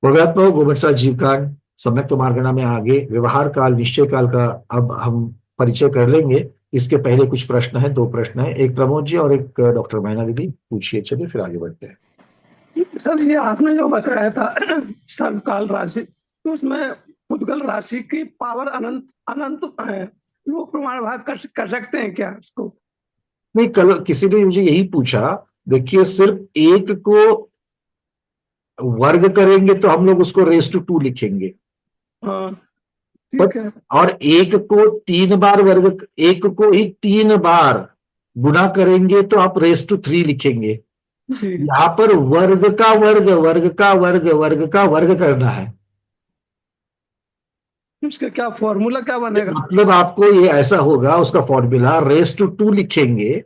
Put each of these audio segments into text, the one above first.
प्रज्ञात्मक गोवत्सा जीवकांड सम्यक मार्गणा में आगे व्यवहार काल निश्चय काल का अब हम परिचय कर लेंगे। इसके पहले कुछ प्रश्न है, दो प्रश्न है, एक प्रमोद जी और एक डॉक्टर मैना दीदी पूछिए। चलिए फिर आगे बढ़ते हैं। सर, ये आपने जो बताया था सर्वकाल राशि, तो उसमें पुद्गल राशि की पावर अनंत अनंत है। लोग प्रमाण भाग कर सकते हैं क्या उसको? नहीं, कल किसी ने मुझे यही पूछा। देखिए, सिर्फ एक को वर्ग करेंगे तो हम लोग उसको रेस टू टू लिखेंगे। हाँ, पर ठीक है। और एक को तीन बार वर्ग, एक को ही तीन बार गुना करेंगे तो आप रेस टू थ्री लिखेंगे। जी। यहां पर वर्ग का वर्ग, वर्ग का वर्ग, वर्ग का वर्ग करना है। उसका क्या फॉर्मूला क्या बनेगा? मतलब आपको ये ऐसा होगा, उसका फॉर्मूला रेस टू टू लिखेंगे,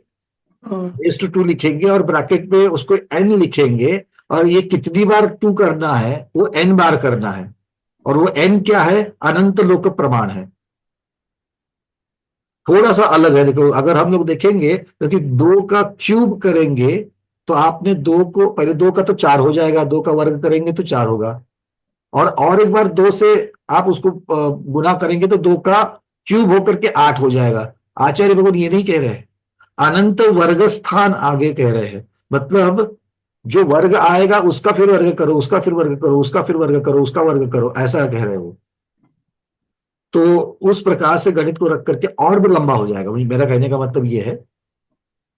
हाँ, रेस टू टू लिखेंगे और ब्रैकेट में उसको एन लिखेंगे। और ये कितनी बार टू करना है, वो एन बार करना है। और वो एन क्या है? अनंत लोक प्रमाण है। थोड़ा सा अलग है। देखो, अगर हम लोग देखेंगे तो कि दो का क्यूब करेंगे तो आपने दो को, पहले दो का तो चार हो जाएगा, दो का वर्ग करेंगे तो चार होगा। और एक बार दो से आप उसको गुना करेंगे तो दो का क्यूब होकर के आठ हो जाएगा। आचार्य भगवान ये नहीं कह रहे हैं, अनंत वर्ग स्थान आगे कह रहे हैं। मतलब जो वर्ग आएगा उसका फिर वर्ग करो, उसका फिर वर्ग करो, उसका फिर वर्ग करो, उसका वर्ग करो, ऐसा कह रहे हो। तो उस प्रकार से गणित को रख करके और भी लंबा हो जाएगा। मेरा कहने का मतलब ये है,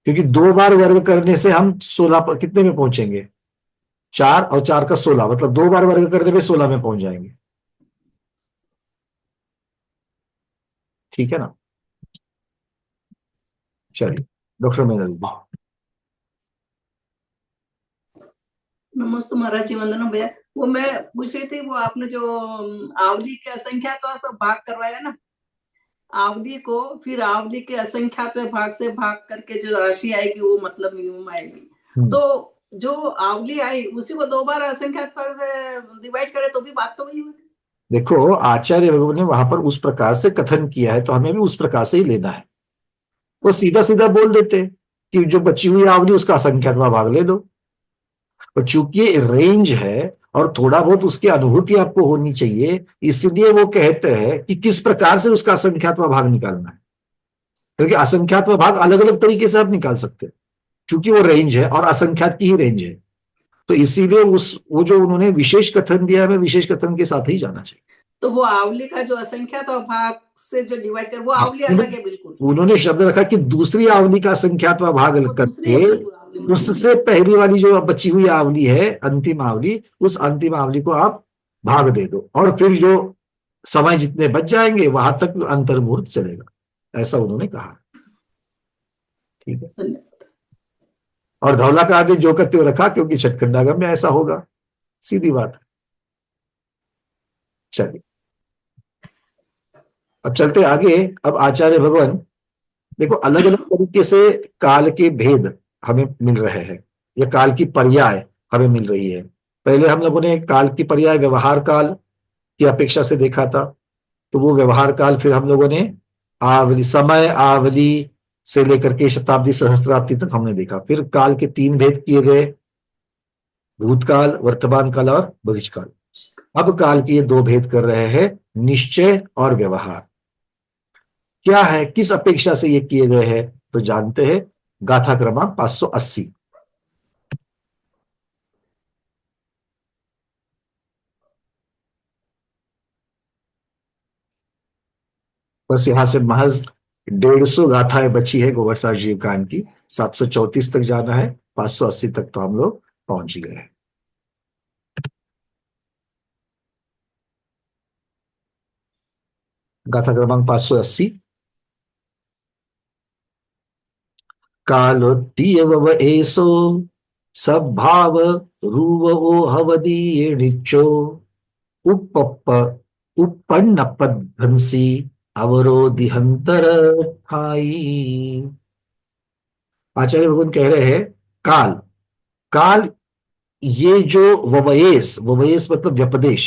क्योंकि दो बार वर्ग करने से हम 16 पर कितने में पहुंचेंगे? चार और चार का 16, मतलब दो बार वर्ग करने पे 16 में पहुंच जाएंगे। ठीक है ना? चलिए, डॉक्टर मेहरा दीदी। नमस्ते महाराज जी, वंदना भैया। वो मैं पूछ रही थी, वो आपने जो आवली के असंख्यात तो सब भाग करवाया ना, आवली को फिर आवली के असंख्यात भाग से भाग करके जो राशि आएगी वो मतलब मिनिमम आएगी। तो जो आवली आई उसी को दो बार असंख्यात भाग से डिवाइड करे तो भी बात तो वही होगी। देखो, आचार्य भगवान ने वहां पर उस प्रकार से कथन किया है तो हमें भी उस प्रकार से ही लेना है। वो सीधा सीधा बोल देते हैं कि जो बची हुई आवली उसका असंख्यात्मक भाग ले दो। और चूंकि ये रेंज है और थोड़ा बहुत उसकी अनुभूति आपको होनी चाहिए, इसलिए वो कहते हैं कि किस प्रकार से उसका असंख्यात्मक भाग निकालना है। क्योंकि असंख्यात्मक भाग अलग अलग तरीके से आप निकाल सकते हैं, चूंकि वो रेंज है और असंख्यात की ही रेंज है। तो इसीलिए उस वो जो उन्होंने विशेष कथन दिया, हमें विशेष कथन के साथ ही जाना चाहिए। तो वो आवली का जो असंख्यात भाग से जो डिवाइड कर, वो आवली अलग है बिल्कुल। उन्होंने शब्द रखा कि दूसरी आवली का संख्यात्मक भाग करके उससे पहली वाली जो बची हुई आवली है, अंतिम आवली, उस अंतिम आवली को आप भाग दे दो और फिर जो समय जितने बच जाएंगे वहां तक अंतर्मुहूर्त चलेगा, ऐसा उन्होंने कहा। ठीक है। और धौला का आगे जो करते हुए रखा, क्योंकि छठखंडागम में ऐसा होगा, सीधी बात है। चलिए, अब चलते आगे। अब आचार्य भगवान, देखो, अलग अलग तरीके से काल के भेद हमें मिल रहे हैं, या काल की पर्याय हमें मिल रही है। पहले हम लोगों ने काल की पर्याय व्यवहार काल की अपेक्षा से देखा था। तो वो व्यवहार काल फिर हम लोगों ने आवली, समय आवली से लेकर के शताब्दी सहस्त्राब्दी तक हमने देखा। फिर काल के तीन भेद किए गए, भूतकाल, वर्तमान काल और भविष्यकाल। अब काल के ये दो भेद कर रहे हैं, निश्चय और व्यवहार। क्या है, किस अपेक्षा से ये किए गए हैं, तो जानते हैं। गाथा क्रमांक 580। बस यहां से महज 150 गाथाएं बची है गोवर्षा जीव कांड की। 734 तक जाना है, 580 तक तो हम लोग पहुंच ही गए हैं। गाथा क्रमांक 580। कालोत्तीयव एसो सद्भाव रूव ओ हवदीये निच्चो उपप्प uppannappadhansi अवरोधिहंतर ठाई। आचार्य भगवान कह रहे हैं, काल, काल, ये जो ववयेस, ववयेस मतलब व्यपदेश,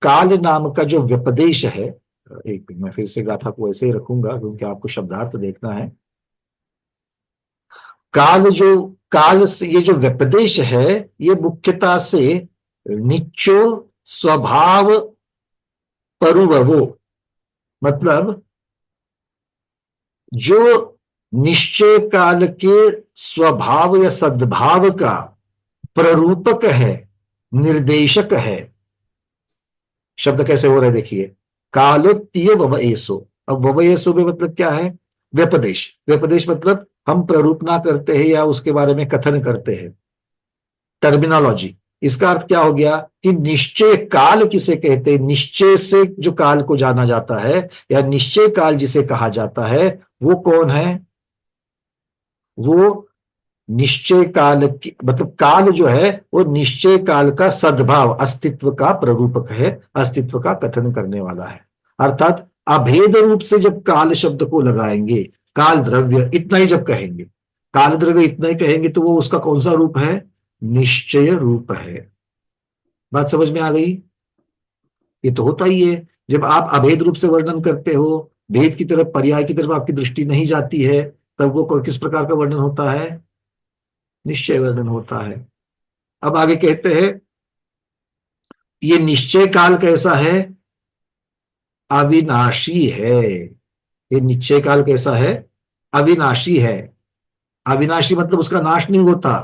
काल नाम का जो व्यपदेश है। एक मिनट, मैं फिर से गाथा को ऐसे ही रखूंगा क्योंकि आपको शब्दार्थ देखना है। काल जो, काल से ये जो व्यपदेश है, ये मुख्यता से निच्चो स्वभाव परुववो, मतलब जो निश्चय काल के स्वभाव या सद्भाव का प्ररूपक है, निर्देशक है। शब्द कैसे हो रहे देखिए, कालोत्तीय ववएसो। अब ववएसो में मतलब क्या है, व्यपदेश। व्यपदेश मतलब हम प्ररूपना करते हैं या उसके बारे में कथन करते हैं, टर्मिनोलॉजी। इसका अर्थ क्या हो गया कि निश्चय काल किसे कहते हैं, निश्चय से जो काल को जाना जाता है या निश्चय काल जिसे कहा जाता है, वो कौन है, वो निश्चय काल की, मतलब काल जो है वो निश्चय काल का सद्भाव, अस्तित्व का प्ररूपक है, अस्तित्व का कथन करने वाला है। अर्थात अभेद रूप से जब काल शब्द को लगाएंगे, काल द्रव्य इतना ही जब कहेंगे, काल द्रव्य इतना ही कहेंगे, तो वो उसका कौन सा रूप है, निश्चय रूप है। बात समझ में आ गई। ये तो होता ही है, जब आप अभेद रूप से वर्णन करते हो, भेद की तरफ, पर्याय की तरफ आपकी दृष्टि नहीं जाती है, तब वो किस प्रकार का वर्णन होता है, निश्चय वर्णन होता है। अब आगे कहते हैं, ये निश्चय काल कैसा है, अविनाशी है। ये निश्चय काल कैसा है, अविनाशी है। अविनाशी मतलब उसका नाश नहीं होता।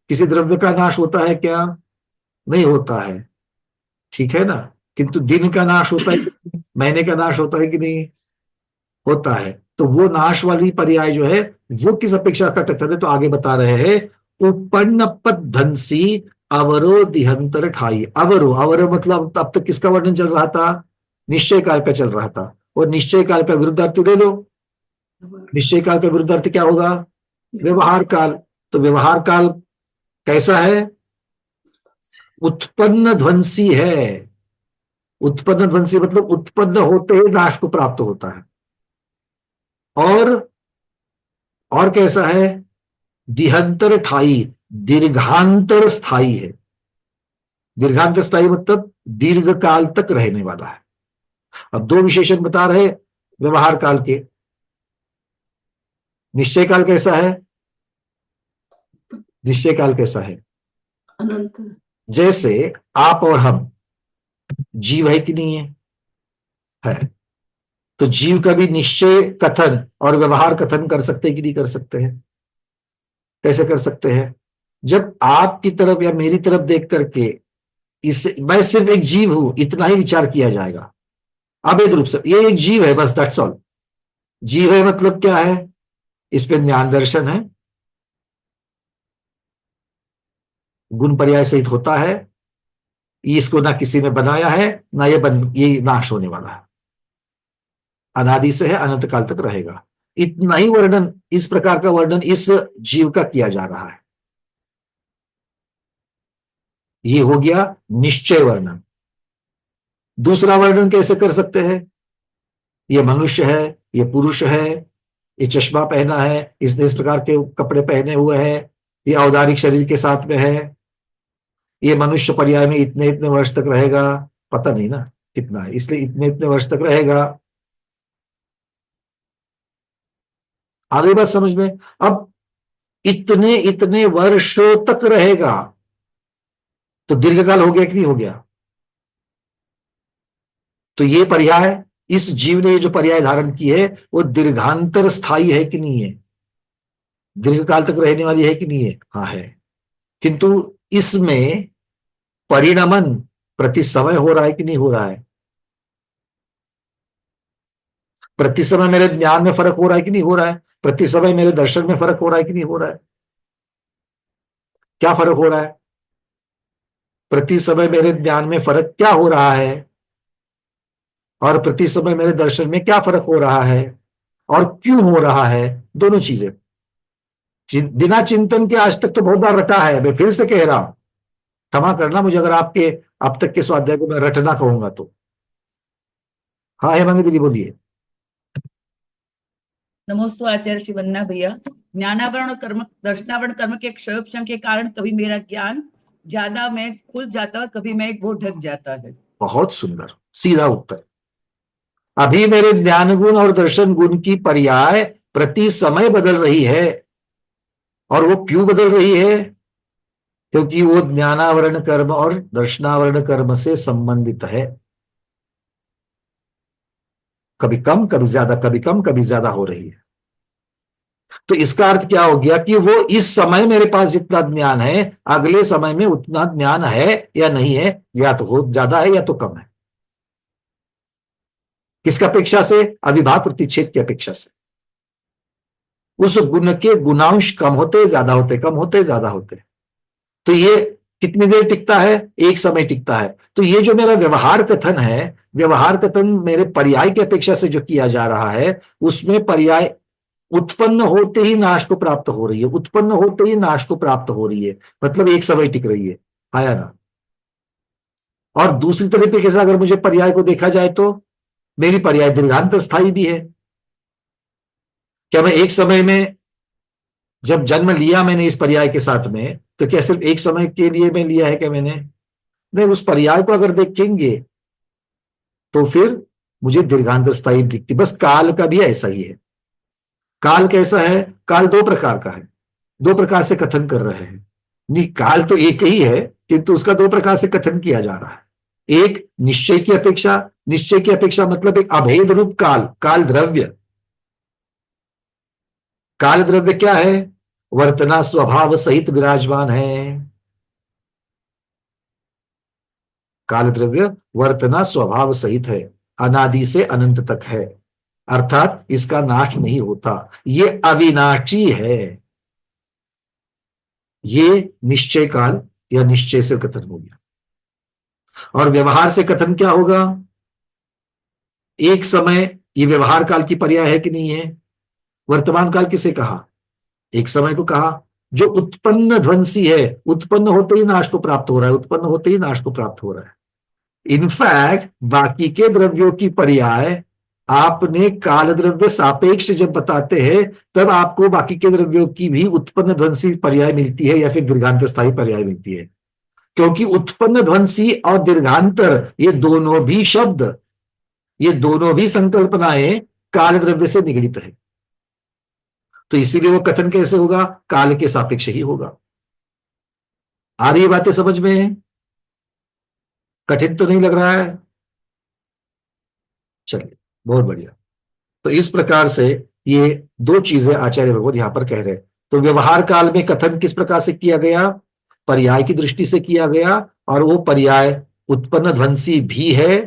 किसी द्रव्य का नाश होता है क्या, नहीं होता है, ठीक है ना। किंतु दिन का नाश होता है, महीने का नाश होता है कि नहीं, होता है। तो वो नाश वाली पर्याय जो है वो किस अपेक्षा का कथन है, तो आगे बता रहे हैं, उपन्न धनसी अवरो दिहंतर ठाई। अवरो, अवरो मतलब अब तक किसका वर्णन चल रहा था, निश्चय काल का चल रहा था। और निश्चय काल का विरुद्धार्थ ले लो, निश्चय काल का विरुद्धार्थ क्या होगा, व्यवहार काल। तो व्यवहार काल कैसा है, उत्पन्न ध्वंसी है। उत्पन्न ध्वंसी मतलब उत्पन्न होते ही नाश को प्राप्त होता है। और कैसा है, दिहंतर ठाई, दीर्घांतर स्थाई है। दीर्घांतर स्थाई मतलब दीर्घ काल तक रहने वाला है। अब दो विशेषण बता रहे व्यवहार काल के। निश्चय काल कैसा है, निश्चय काल कैसा है, अनंत। जैसे आप और हम, जीव है कि नहीं है, है। तो जीव का भी निश्चय कथन और व्यवहार कथन कर सकते हैं कि नहीं कर सकते हैं, कैसे कर सकते हैं, जब आपकी तरफ या मेरी तरफ देख करके इस, मैं सिर्फ एक जीव हूं इतना ही विचार किया जाएगा अवैध रूप से, ये एक जीव है बस, दैट्स ऑल। जीव है मतलब क्या है, इस पे ज्ञान दर्शन है, गुण पर्याय सहित होता है, इसको ना किसी ने बनाया है ना ये नाश होने वाला है, अनादि से है, अनंत काल तक रहेगा। इतना ही वर्णन, इस प्रकार का वर्णन इस जीव का किया जा रहा है। ये हो गया निश्चय वर्णन। दूसरा वर्णन कैसे कर सकते हैं, ये मनुष्य है, ये पुरुष है, ये चश्मा पहना है, इसने इस प्रकार के कपड़े पहने हुए हैं, ये औदारिक शरीर के साथ में है, ये मनुष्य पर्याय में इतने इतने वर्ष तक रहेगा, पता नहीं ना कितना है, इसलिए इतने इतने वर्ष तक रहेगा। आगे बात समझ में। अब इतने इतने वर्षों तक रहेगा, तो दीर्घकाल हो गया कि नहीं हो गया। तो ये पर्याय, इस जीव ने जो पर्याय धारण की है वो दीर्घांतर स्थायी है कि नहीं है, दीर्घकाल तक रहने वाली है कि नहीं है, हाँ है। किंतु इसमें परिणमन प्रति समय हो रहा है कि नहीं हो रहा है, प्रति समय मेरे ज्ञान में फर्क हो रहा है कि नहीं हो रहा है, प्रति समय मेरे दर्शन में फर्क हो रहा है कि नहीं हो रहा है। क्या फर्क हो रहा है, प्रति समय मेरे ज्ञान में फर्क क्या हो रहा है, और प्रति समय मेरे दर्शन में क्या फर्क हो रहा है, और क्यों हो रहा है, दोनों चीजें। बिना चिंतन के आज तक तो बहुत बार रटा है, मैं फिर से कह रहा हूं, क्षमा करना मुझे अगर आपके अब तक के स्वाध्याय को मैं रटना कहूंगा तो। हाँ हेमांगी दीदी बोलिए। नमोस्तु आचार्य श्री वन्ना भैया। ज्ञानावरण और कर्म, दर्शनावरण कर्म के क्षयोपशम के कारण कभी मेरा ज्ञान ज्यादा में खुल जाता है, कभी मैं वो ढक जाता है। बहुत सुंदर सीधा उत्तर। अभी मेरे ज्ञान गुण और दर्शन गुण की पर्याय प्रति समय बदल रही है, और वो क्यों बदल रही है, क्योंकि वो ज्ञानावरण कर्म और दर्शनावरण कर्म से संबंधित है। कभी कम कभी ज्यादा, कभी कम कभी ज्यादा हो रही है। तो इसका अर्थ क्या हो गया कि वो इस समय मेरे पास जितना ज्ञान है, अगले समय में उतना ज्ञान है या नहीं है, या तो हो ज्यादा है या तो कम है। किसकी अपेक्षा से? अविभाव प्रतिच्छेद की अपेक्षा से। उस गुण के गुणांश कम होते ज्यादा होते, कम होते ज्यादा होते। तो ये कितनी देर टिकता है? एक समय टिकता है। तो ये जो मेरा व्यवहार कथन है, व्यवहार कथन मेरे पर्याय की अपेक्षा से जो किया जा रहा है, उसमें पर्याय उत्पन्न होते ही नाश को प्राप्त हो रही है, उत्पन्न होते ही नाश को प्राप्त हो रही है, मतलब एक समय टिक रही है। आया ना? और दूसरी तरीके से अगर मुझे पर्याय को देखा जाए तो मेरी पर्याय दीर्घांत स्थायी भी है। क्या मैं एक समय में, जब जन्म लिया मैंने इस पर्याय के साथ में, तो क्या सिर्फ एक समय के लिए मैं लिया है क्या मैंने? नहीं, उस पर्याय को अगर देखेंगे तो फिर मुझे दीर्घांत स्थायी दिखती। बस काल का भी ऐसा ही है। काल कैसा है? काल दो प्रकार का है, दो प्रकार से कथन कर रहे हैं। नहीं, काल तो एक ही है, किंतु उसका दो प्रकार से कथन किया जा रहा है। एक निश्चय की अपेक्षा, निश्चय की अपेक्षा मतलब एक अभेद रूप काल, काल द्रव्य। काल द्रव्य क्या है? वर्तना स्वभाव सहित विराजमान है। काल द्रव्य वर्तना स्वभाव सहित है, अनादि से अनंत तक है, अर्थात इसका नाश नहीं होता, ये अविनाशी है। ये निश्चय काल या निश्चय से कथन हो गया। और व्यवहार से कथन क्या होगा? एक समय, ये व्यवहार काल की पर्याय है कि नहीं है? वर्तमान काल किसे कहा? एक समय को कहा। जो उत्पन्न ध्वंसी है, उत्पन्न होते ही नाश को प्राप्त हो रहा है, उत्पन्न होते ही नाश को प्राप्त हो रहा है। इनफैक्ट बाकी के द्रव्यों की पर्याय आपने काल द्रव्य सापेक्ष जब बताते हैं, तब आपको बाकी के द्रव्यों की भी उत्पन्न ध्वंसी पर्याय मिलती है या फिर दीर्घांत स्थायी पर्याय मिलती है। क्योंकि उत्पन्न ध्वंसी और दीर्घांतर, ये दोनों भी शब्द, ये दोनों भी संकल्पनाएं काल द्रव्य से निगडित है। तो इसीलिए वो कथन कैसे होगा? काल के सापेक्ष ही होगा। आ रही बातें समझ में? कठिन तो नहीं लग रहा है? चलिए, बहुत बढ़िया। तो इस प्रकार से ये दो चीजें आचार्य भगवत यहां पर कह रहे हैं। तो व्यवहार काल में कथन किस प्रकार से किया गया? पर्याय की दृष्टि से किया गया, और वो पर्याय उत्पन्न ध्वंसी भी है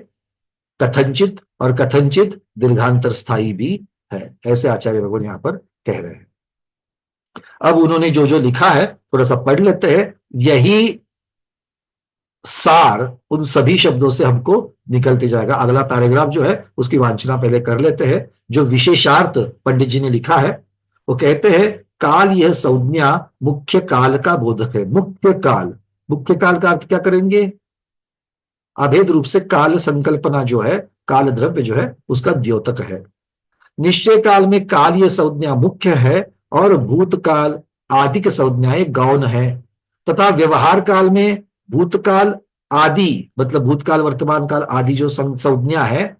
कथनचित, और कथनचित दीर्घांतर स्थायी भी है। ऐसे आचार्य भगवान यहां पर कह रहे हैं। अब उन्होंने जो जो लिखा है थोड़ा सा पढ़ लेते हैं। यही सार उन सभी शब्दों से हमको निकलते जाएगा। अगला पैराग्राफ जो है उसकी वांछना पहले कर लेते हैं। जो विशेषार्थ पंडित जी ने लिखा है, वो कहते हैं काल यह संज्ञा मुख्य काल का बोधक है। मुख्य काल, मुख्य काल का अर्थ क्या करेंगे? अभेद रूप से काल संकल्पना जो है, काल द्रव्य जो है, उसका द्योतक है। निश्चय काल में काल यह संज्ञा मुख्य है और भूतकाल आदि की संज्ञाएं गौण है, तथा व्यवहार काल में भूतकाल आदि मतलब भूतकाल वर्तमान काल आदि जो संज्ञा है,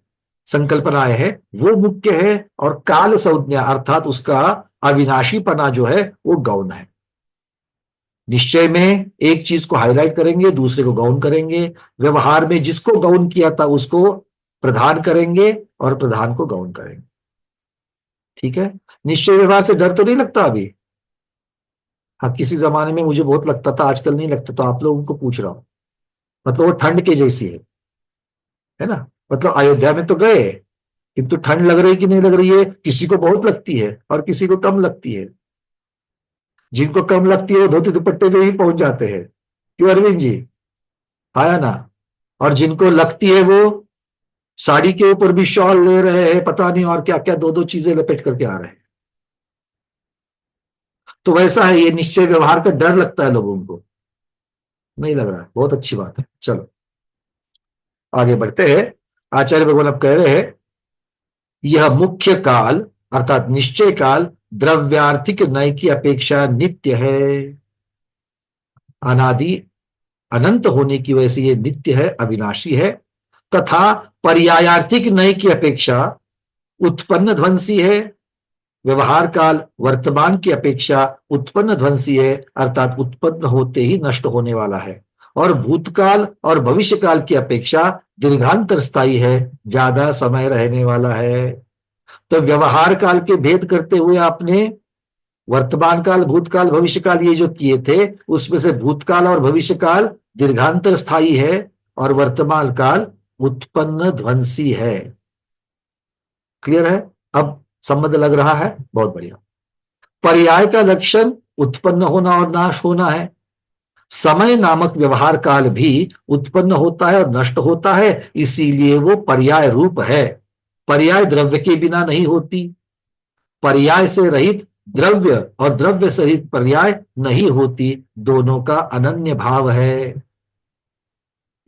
संकल्पनाएं है, वो मुख्य है, और काल संज्ञा अर्थात उसका अविनाशीपना जो है वो गौण है। निश्चय में एक चीज को हाईलाइट करेंगे, दूसरे को गौण करेंगे। व्यवहार में जिसको गौण किया था उसको प्रधान करेंगे और प्रधान को गौण करेंगे। ठीक है? निश्चय व्यवहार से डर तो नहीं लगता अभी? हाँ, किसी जमाने में मुझे बहुत लगता था, आजकल नहीं लगता। तो आप लोगों को पूछ रहा हूं, मतलब वो ठंड के जैसी है ना? मतलब अयोध्या में तो गए, किंतु ठंड लग रही कि नहीं लग रही है? किसी को बहुत लगती है और किसी को कम लगती है। जिनको कम लगती है वो धोती दुपट्टे में ही पहुंच जाते हैं। क्यों अरविंद जी? आया ना? और जिनको लगती है वो साड़ी के ऊपर भी शॉल ले रहे हैं, पता नहीं और क्या क्या, दो दो चीजें लपेट करके आ रहे हैं। तो वैसा है, ये निश्चय व्यवहार का डर लगता है लोगों को, नहीं लग रहा है? बहुत अच्छी बात है। चलो आगे बढ़ते हैं। आचार्य भगवान अब कह रहे हैं यह मुख्य काल अर्थात निश्चय काल द्रव्यार्थिक नय की अपेक्षा नित्य है। अनादि अनंत होने की वजह से यह नित्य है, अविनाशी है, तथा पर्यायार्थिक नय की अपेक्षा उत्पन्न ध्वंसी है। व्यवहार काल वर्तमान की अपेक्षा उत्पन्न ध्वंसी है, अर्थात उत्पन्न होते ही नष्ट होने वाला है। और भूतकाल और भविष्य काल की अपेक्षा दीर्घांतर स्थायी है, ज्यादा समय रहने वाला है। तो व्यवहार काल के भेद करते हुए आपने वर्तमान काल, भूतकाल, भविष्य काल ये जो किए थे, उसमें से भूतकाल और भविष्य काल दीर्घांतर स्थायी है और वर्तमान काल उत्पन्न ध्वंसी है। क्लियर है? अब संबंध लग रहा है? बहुत बढ़िया। पर्याय का लक्षण उत्पन्न होना और नाश होना है। समय नामक व्यवहार काल भी उत्पन्न होता है और नष्ट होता है, इसीलिए वो पर्याय रूप है। पर्याय द्रव्य के बिना नहीं होती, पर्याय से रहित द्रव्य और द्रव्य से रहित पर्याय नहीं होती, दोनों का अनन्य भाव है।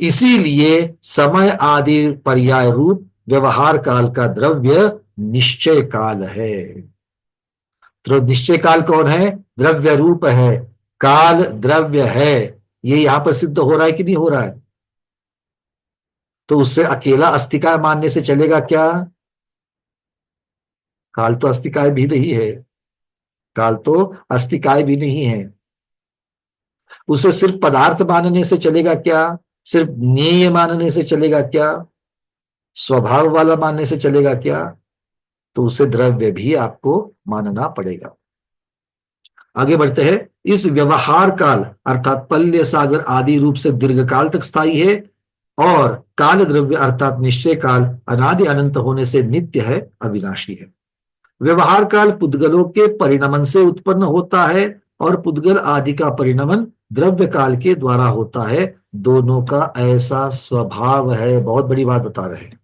इसीलिए समय आदि पर्याय रूप व्यवहार काल का द्रव्य निश्चय काल है। तो निश्चय काल कौन है? द्रव्य रूप है, काल द्रव्य है। ये यहां पर सिद्ध हो रहा है कि नहीं हो रहा है? तो उससे अकेला अस्तिकाय मानने से चलेगा क्या? काल तो अस्तिकाय भी नहीं है, काल तो अस्तिकाय भी नहीं है। उसे सिर्फ पदार्थ मानने से चलेगा क्या? सिर्फ ज्ञेय मानने से चलेगा क्या? स्वभाव वाला मानने से चलेगा क्या? तो उसे द्रव्य भी आपको मानना पड़ेगा। आगे बढ़ते हैं। इस व्यवहार काल अर्थात पल्य सागर आदि रूप से दीर्घकाल तक स्थायी है और काल द्रव्य अर्थात निश्चय काल अनादि अनंत होने से नित्य है, अविनाशी है। व्यवहार काल पुद्गलों के परिणमन से उत्पन्न होता है और पुद्गल आदि का परिणमन द्रव्य काल के द्वारा होता है, दोनों का ऐसा स्वभाव है। बहुत बड़ी बात बता रहे हैं।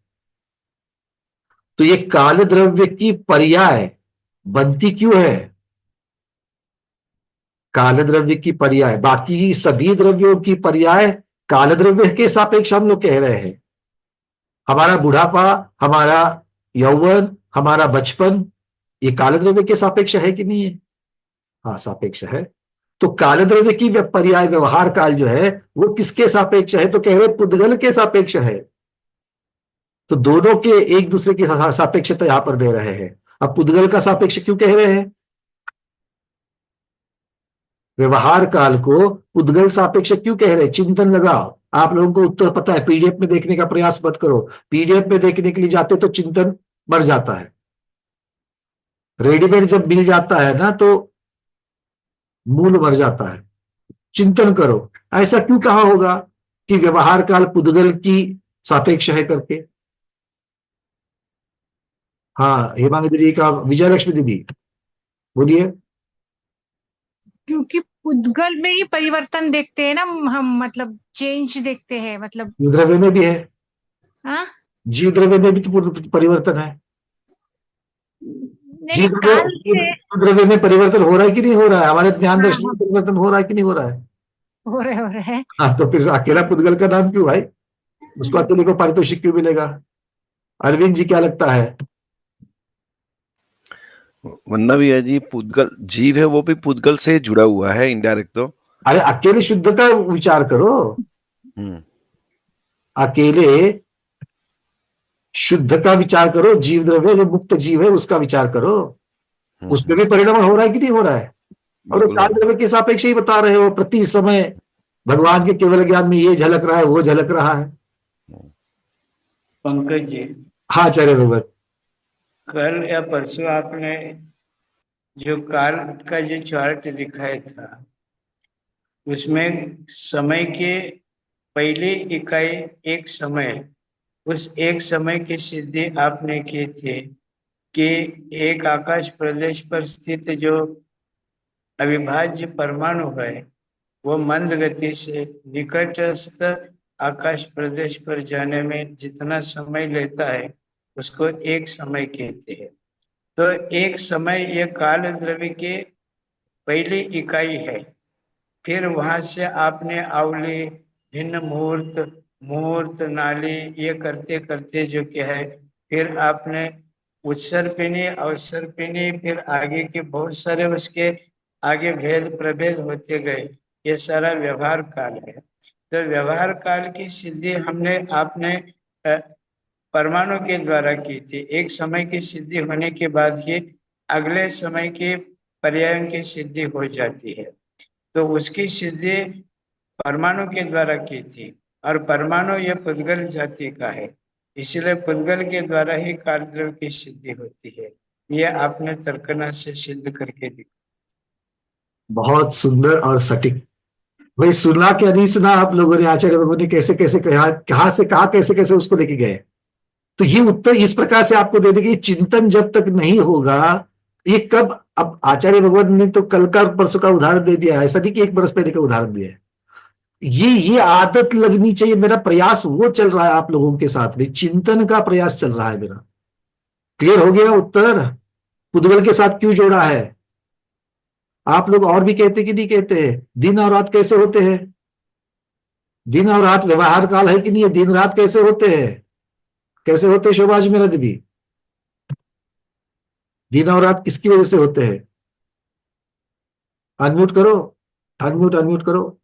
तो ये काल द्रव्य की पर्याय बनती क्यों है? काल द्रव्य की पर्याय, बाकी सभी द्रव्यों की पर्याय काल द्रव्य के सापेक्ष हम लोग कह रहे हैं। हमारा बुढ़ापा, हमारा यौवन, हमारा बचपन, ये काल द्रव्य के सापेक्ष है कि नहीं है? हाँ, सापेक्ष है। तो काल द्रव्य की पर्याय व्यवहार काल जो है वो किसके सापेक्ष है? तो कह रहे पुद्गल के सापेक्ष है। तो दोनों के एक दूसरे की सापेक्षता यहां पर दे रहे हैं। अब पुद्गल का सापेक्ष क्यों कह रहे हैं? व्यवहार काल को पुद्गल सापेक्ष क्यों कह रहे हैं? चिंतन लगाओ। आप लोगों को उत्तर पता है, पीडीएफ में देखने का प्रयास मत करो। पीडीएफ में देखने के लिए जाते तो चिंतन मर जाता है। रेडीमेड जब मिल जाता है ना तो मूल मर जाता है। चिंतन करो, ऐसा क्यों कहा होगा कि व्यवहार काल पुद्गल की सापेक्ष है करके? हाँ, हेमांगी दीदी का, विजयलक्ष्मी दीदी बोलिए। क्योंकि पुद्गल में ही परिवर्तन देखते हैं ना हम, मतलब चेंज देखते हैं, मतलब जीव द्रव्य में भी है, हाँ जीव द्रव्य में भी तो परिवर्तन है। नहीं नहीं, काल से जीव द्रव्य में परिवर्तन हो रहा है कि नहीं हो रहा है? हमारे ज्ञान हाँ दर्शन में हाँ, परिवर्तन हो रहा है कि नहीं हो रहा है? हो रहे हैं। हाँ, तो फिर अकेला पुद्गल का नाम क्यों भाई? उसको अकेले को पारितोषिक क्यों मिलेगा? अरविंद जी क्या लगता है? वंदना भैया जी, पुद्गल जीव है वो भी पुद्गल से जुड़ा हुआ है इनडायरेक्ट तो। अरे अकेले शुद्ध का विचार करो, अकेले शुद्ध का विचार करो। जीव द्रव्य जो मुक्त जीव है उसका विचार करो, उसमें भी परिणाम हो रहा है कि नहीं हो रहा है? और वो काल द्रव्य के सापेक्ष ही बता रहे हो। प्रति समय भगवान के केवल ज्ञान में ये झलक रहा है, वो झलक रहा है। पंकज जी, हाँ आचार्य भगवत, कल या परसों आपने जो काल का जो चार्ट दिखाया था उसमें समय के पहली इकाई एक समय, उस एक समय की सिद्धि आपने की थी कि एक आकाश प्रदेश पर स्थित जो अविभाज्य परमाणु है वो मंद गति से निकटस्थ आकाश प्रदेश पर जाने में जितना समय लेता है उसको एक समय कहते हैं। तो एक समय ये काल द्रव्य के पहली इकाई है। फिर वहां से आपने आवली, भिन्न मुहूर्त, मुहूर्त नाली ये करते करते जो क्या है, फिर आपने उत्सर्पिणी, अवसर्पिणी, फिर आगे के बहुत सारे उसके आगे भेद प्रभेद होते गए। ये सारा व्यवहार काल है। तो व्यवहार काल की सिद्धि हमने आपने परमाणु के द्वारा की थी। एक समय की सिद्धि होने के बाद ही अगले समय के पर्यायों की सिद्धि हो जाती है। तो उसकी सिद्धि परमाणु के द्वारा की थी, और परमाणु यह पुद्गल जाति का है, इसलिए पुद्गल के द्वारा ही कार्यद्रव्य की सिद्धि होती है। यह आपने तर्कना से सिद्ध करके दिखा। बहुत सुंदर और सटीक। भाई सुना क्या नहीं सुना आप लोगों ने, आचार्य भगवत ने कैसे कैसे कहा, कहां से कहा, कैसे कैसे उसको लेके गए। तो ये उत्तर इस प्रकार से आपको दे देंगे। चिंतन जब तक नहीं होगा, ये कब, अब आचार्य भगवत ने तो कल का परसों का उदाहरण दे दिया है, ऐसा नहीं कि 1 बरस पहले का उदाहरण दिया है। ये आदत लगनी चाहिए। मेरा प्रयास वो चल रहा है आप लोगों के साथ में, चिंतन का प्रयास चल रहा है मेरा। क्लियर हो गया उत्तर, पुद्गल के साथ क्यों जोड़ा है। आप लोग और भी कहते कि नहीं कहते हैं, दिन और रात कैसे होते हैं, दिन और रात व्यवहार काल है कि नहीं है, दिन रात कैसे होते हैं, कैसे होते हैं शोभा जी मेरा दीदी, दिन और रात किसकी वजह से होते हैं। अनम्यूट करो, अनम्यूट करो।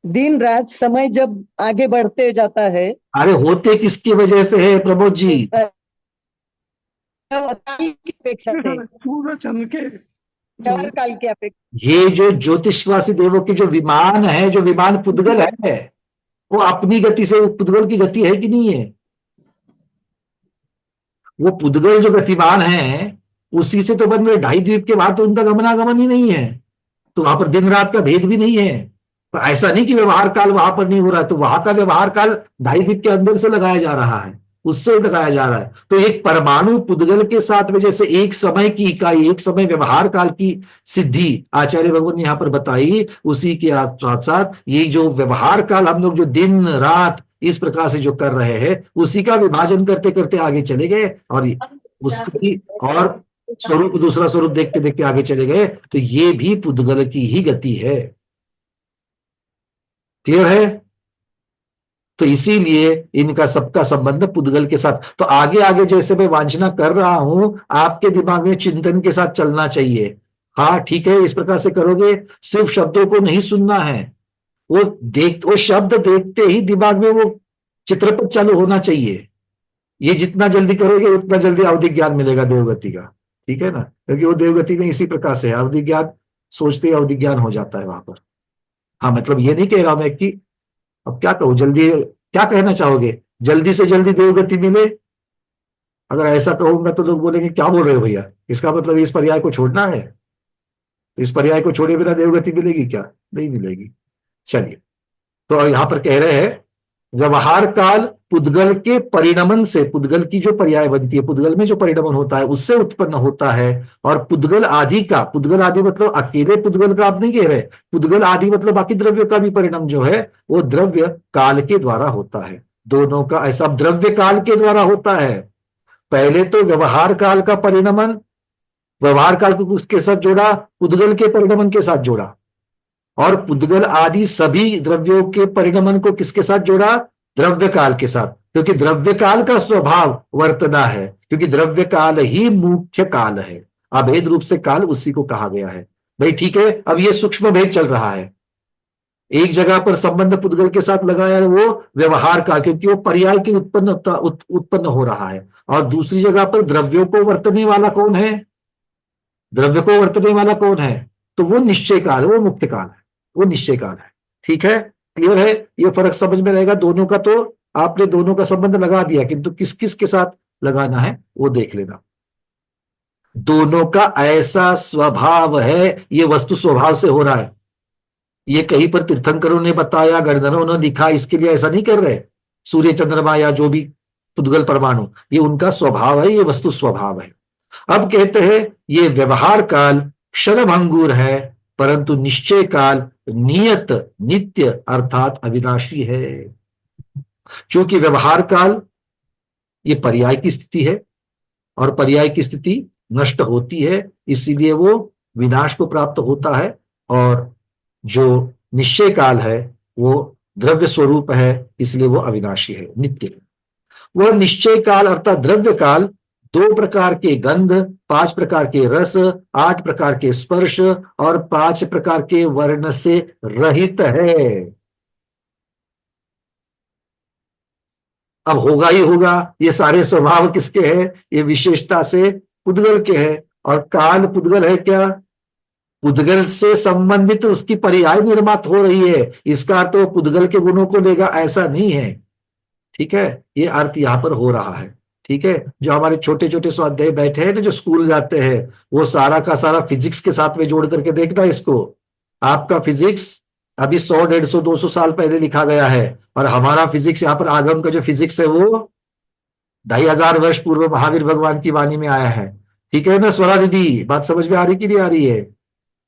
दिन रात समय जब आगे बढ़ते जाता है, अरे होते किसकी वजह से है प्रमोद जी, काल की अपेक्षा से, सूर्य चंद्र के व्यवहार काल की अपेक्षा। ये जो ज्योतिषवासी देवों के जो विमान है, जो विमान पुद्गल है, वो अपनी गति से, वो पुद्गल की गति है कि नहीं है। वो पुद्गल जो गतिमान है उसी से तो बन रहे, ढाई द्वीप के बाहर तो उनका गमनागमन ही नहीं है, तो वहां पर दिन रात का भेद भी नहीं है। तो ऐसा नहीं कि व्यवहार काल वहां पर नहीं हो रहा है, तो वहां का व्यवहार काल ढाई द्वीप के अंदर से लगाया जा रहा है, उससे लगाया जा रहा है। तो एक परमाणु पुद्गल के साथ में जैसे एक समय की इकाई, एक समय व्यवहार काल की सिद्धि आचार्य भगवान ने यहां पर बताई, उसी के साथ साथ ये जो व्यवहार काल हम लोग जो दिन रात इस प्रकार से जो कर रहे हैं, उसी का विभाजन करते करते आगे चले गए, और उसकी और स्वरूप, दूसरा स्वरूप देखते देखते आगे चले गए। तो ये भी पुद्गल की ही गति है। क्लियर है। तो इसीलिए इनका सबका संबंध पुद्गल के साथ। तो आगे आगे जैसे मैं वांछना कर रहा हूं, आपके दिमाग में चिंतन के साथ चलना चाहिए। हाँ ठीक है, इस प्रकार से करोगे, सिर्फ शब्दों को नहीं सुनना है, वो शब्द देखते ही दिमाग में वो चित्रपट चालू होना चाहिए। ये जितना जल्दी करोगे उतना जल्दी अवधि ज्ञान मिलेगा देवगति का, ठीक है ना, क्योंकि वो देवगति में इसी प्रकार से है, अवधि ज्ञान सोचते ही अवधि ज्ञान हो जाता है वहां पर। हाँ मतलब ये नहीं कह रहा मैं कि, अब क्या कहूं, जल्दी, क्या कहना चाहोगे, जल्दी से जल्दी देवगति मिले। अगर ऐसा कहूंगा तो लोग बोलेंगे क्या बोल रहे हो भैया, इसका मतलब इस पर्याय को छोड़ना है, इस पर्याय को छोड़े बिना देवगति मिलेगी क्या, नहीं मिलेगी। चलिए, तो यहां पर कह रहे हैं व्यवहार काल पुद्गल के परिणमन से, पुद्गल की जो पर्याय बनती है, पुद्गल में जो परिणमन होता है उससे उत्पन्न होता है। और पुद्गल आदि का, पुद्गल आदि मतलब अकेले पुद्गल का आप नहीं कह रहे, पुद्गल आदि मतलब बाकी द्रव्य का भी परिणाम जो है वो द्रव्य काल के द्वारा होता है। दोनों का ऐसा द्रव्य काल के द्वारा होता है। पहले तो व्यवहार काल का परिणमन, व्यवहार काल को उसके साथ जोड़ा, पुद्गल के परिणमन के साथ जोड़ा, और पुद्गल आदि सभी द्रव्यों के परिणमन को किसके साथ जोड़ा, द्रव्य काल के साथ, क्योंकि द्रव्य काल का स्वभाव वर्तना है, क्योंकि द्रव्य काल ही मुख्य काल है, अभेद रूप से काल उसी को कहा गया है। भाई ठीक है, अब ये सूक्ष्म भेद चल रहा है। एक जगह पर संबंध पुद्गल के साथ लगाया है वो व्यवहार काल, क्योंकि वो पर्याय की उत्पन्न हो रहा है, और दूसरी जगह पर द्रव्यों को वर्तने वाला कौन है, द्रव्य को वर्तने वाला कौन है, तो वो निश्चय काल, वो मुख्य काल है, वो निश्चय काल है। ठीक है, क्लियर है, ये फर्क समझ में रहेगा दोनों का। तो आपने दोनों का संबंध लगा दिया, किंतु किस किस के साथ लगाना है वो देख लेना। दोनों का ऐसा स्वभाव है, ये वस्तु स्वभाव से हो रहा है। ये कहीं पर तीर्थंकरों ने बताया, गणधरों ने लिखा, इसके लिए ऐसा नहीं कर रहे। सूर्य चंद्रमा या जो भी पुद्गल परमाणु, ये उनका स्वभाव है, ये वस्तु स्वभाव है। अब कहते हैं ये व्यवहार काल क्षणभंगुर है, परंतु निश्चय काल नियत नित्य अर्थात अविनाशी है। क्योंकि व्यवहार काल ये पर्याय की स्थिति है, और पर्याय की स्थिति नष्ट होती है, इसीलिए वो विनाश को प्राप्त होता है। और जो निश्चय काल है वो द्रव्य स्वरूप है, इसलिए वो अविनाशी है, नित्य है। वह निश्चय काल अर्थात द्रव्य काल 2 प्रकार के गंध, 5 प्रकार के रस, 8 प्रकार के स्पर्श और 5 प्रकार के वर्ण से रहित है। अब होगा ही होगा। ये सारे स्वभाव किसके हैं? ये विशेषता से पुद्गल के हैं। और काल पुद्गल है क्या? पुद्गल से संबंधित उसकी पर्याय निर्मात हो रही है। इसका अर्थ वो पुद्गल के गुणों को लेगा ऐसा नहीं है। ठीक है, ये अर्थ यहां पर हो रहा है। ठीक है, जो हमारे छोटे छोटे स्वाध्याय बैठे हैं ना, जो स्कूल जाते हैं, वो सारा का सारा फिजिक्स के साथ में जोड़ करके देखना इसको। आपका फिजिक्स अभी 100, 150, 200 साल पहले लिखा गया है, और हमारा फिजिक्स यहाँ पर आगम का जो फिजिक्स है वो 2500 वर्ष पूर्व महावीर भगवान की वाणी में आया है। ठीक है ना स्वरा दीदी, बात समझ में आ रही कि नहीं आ रही है?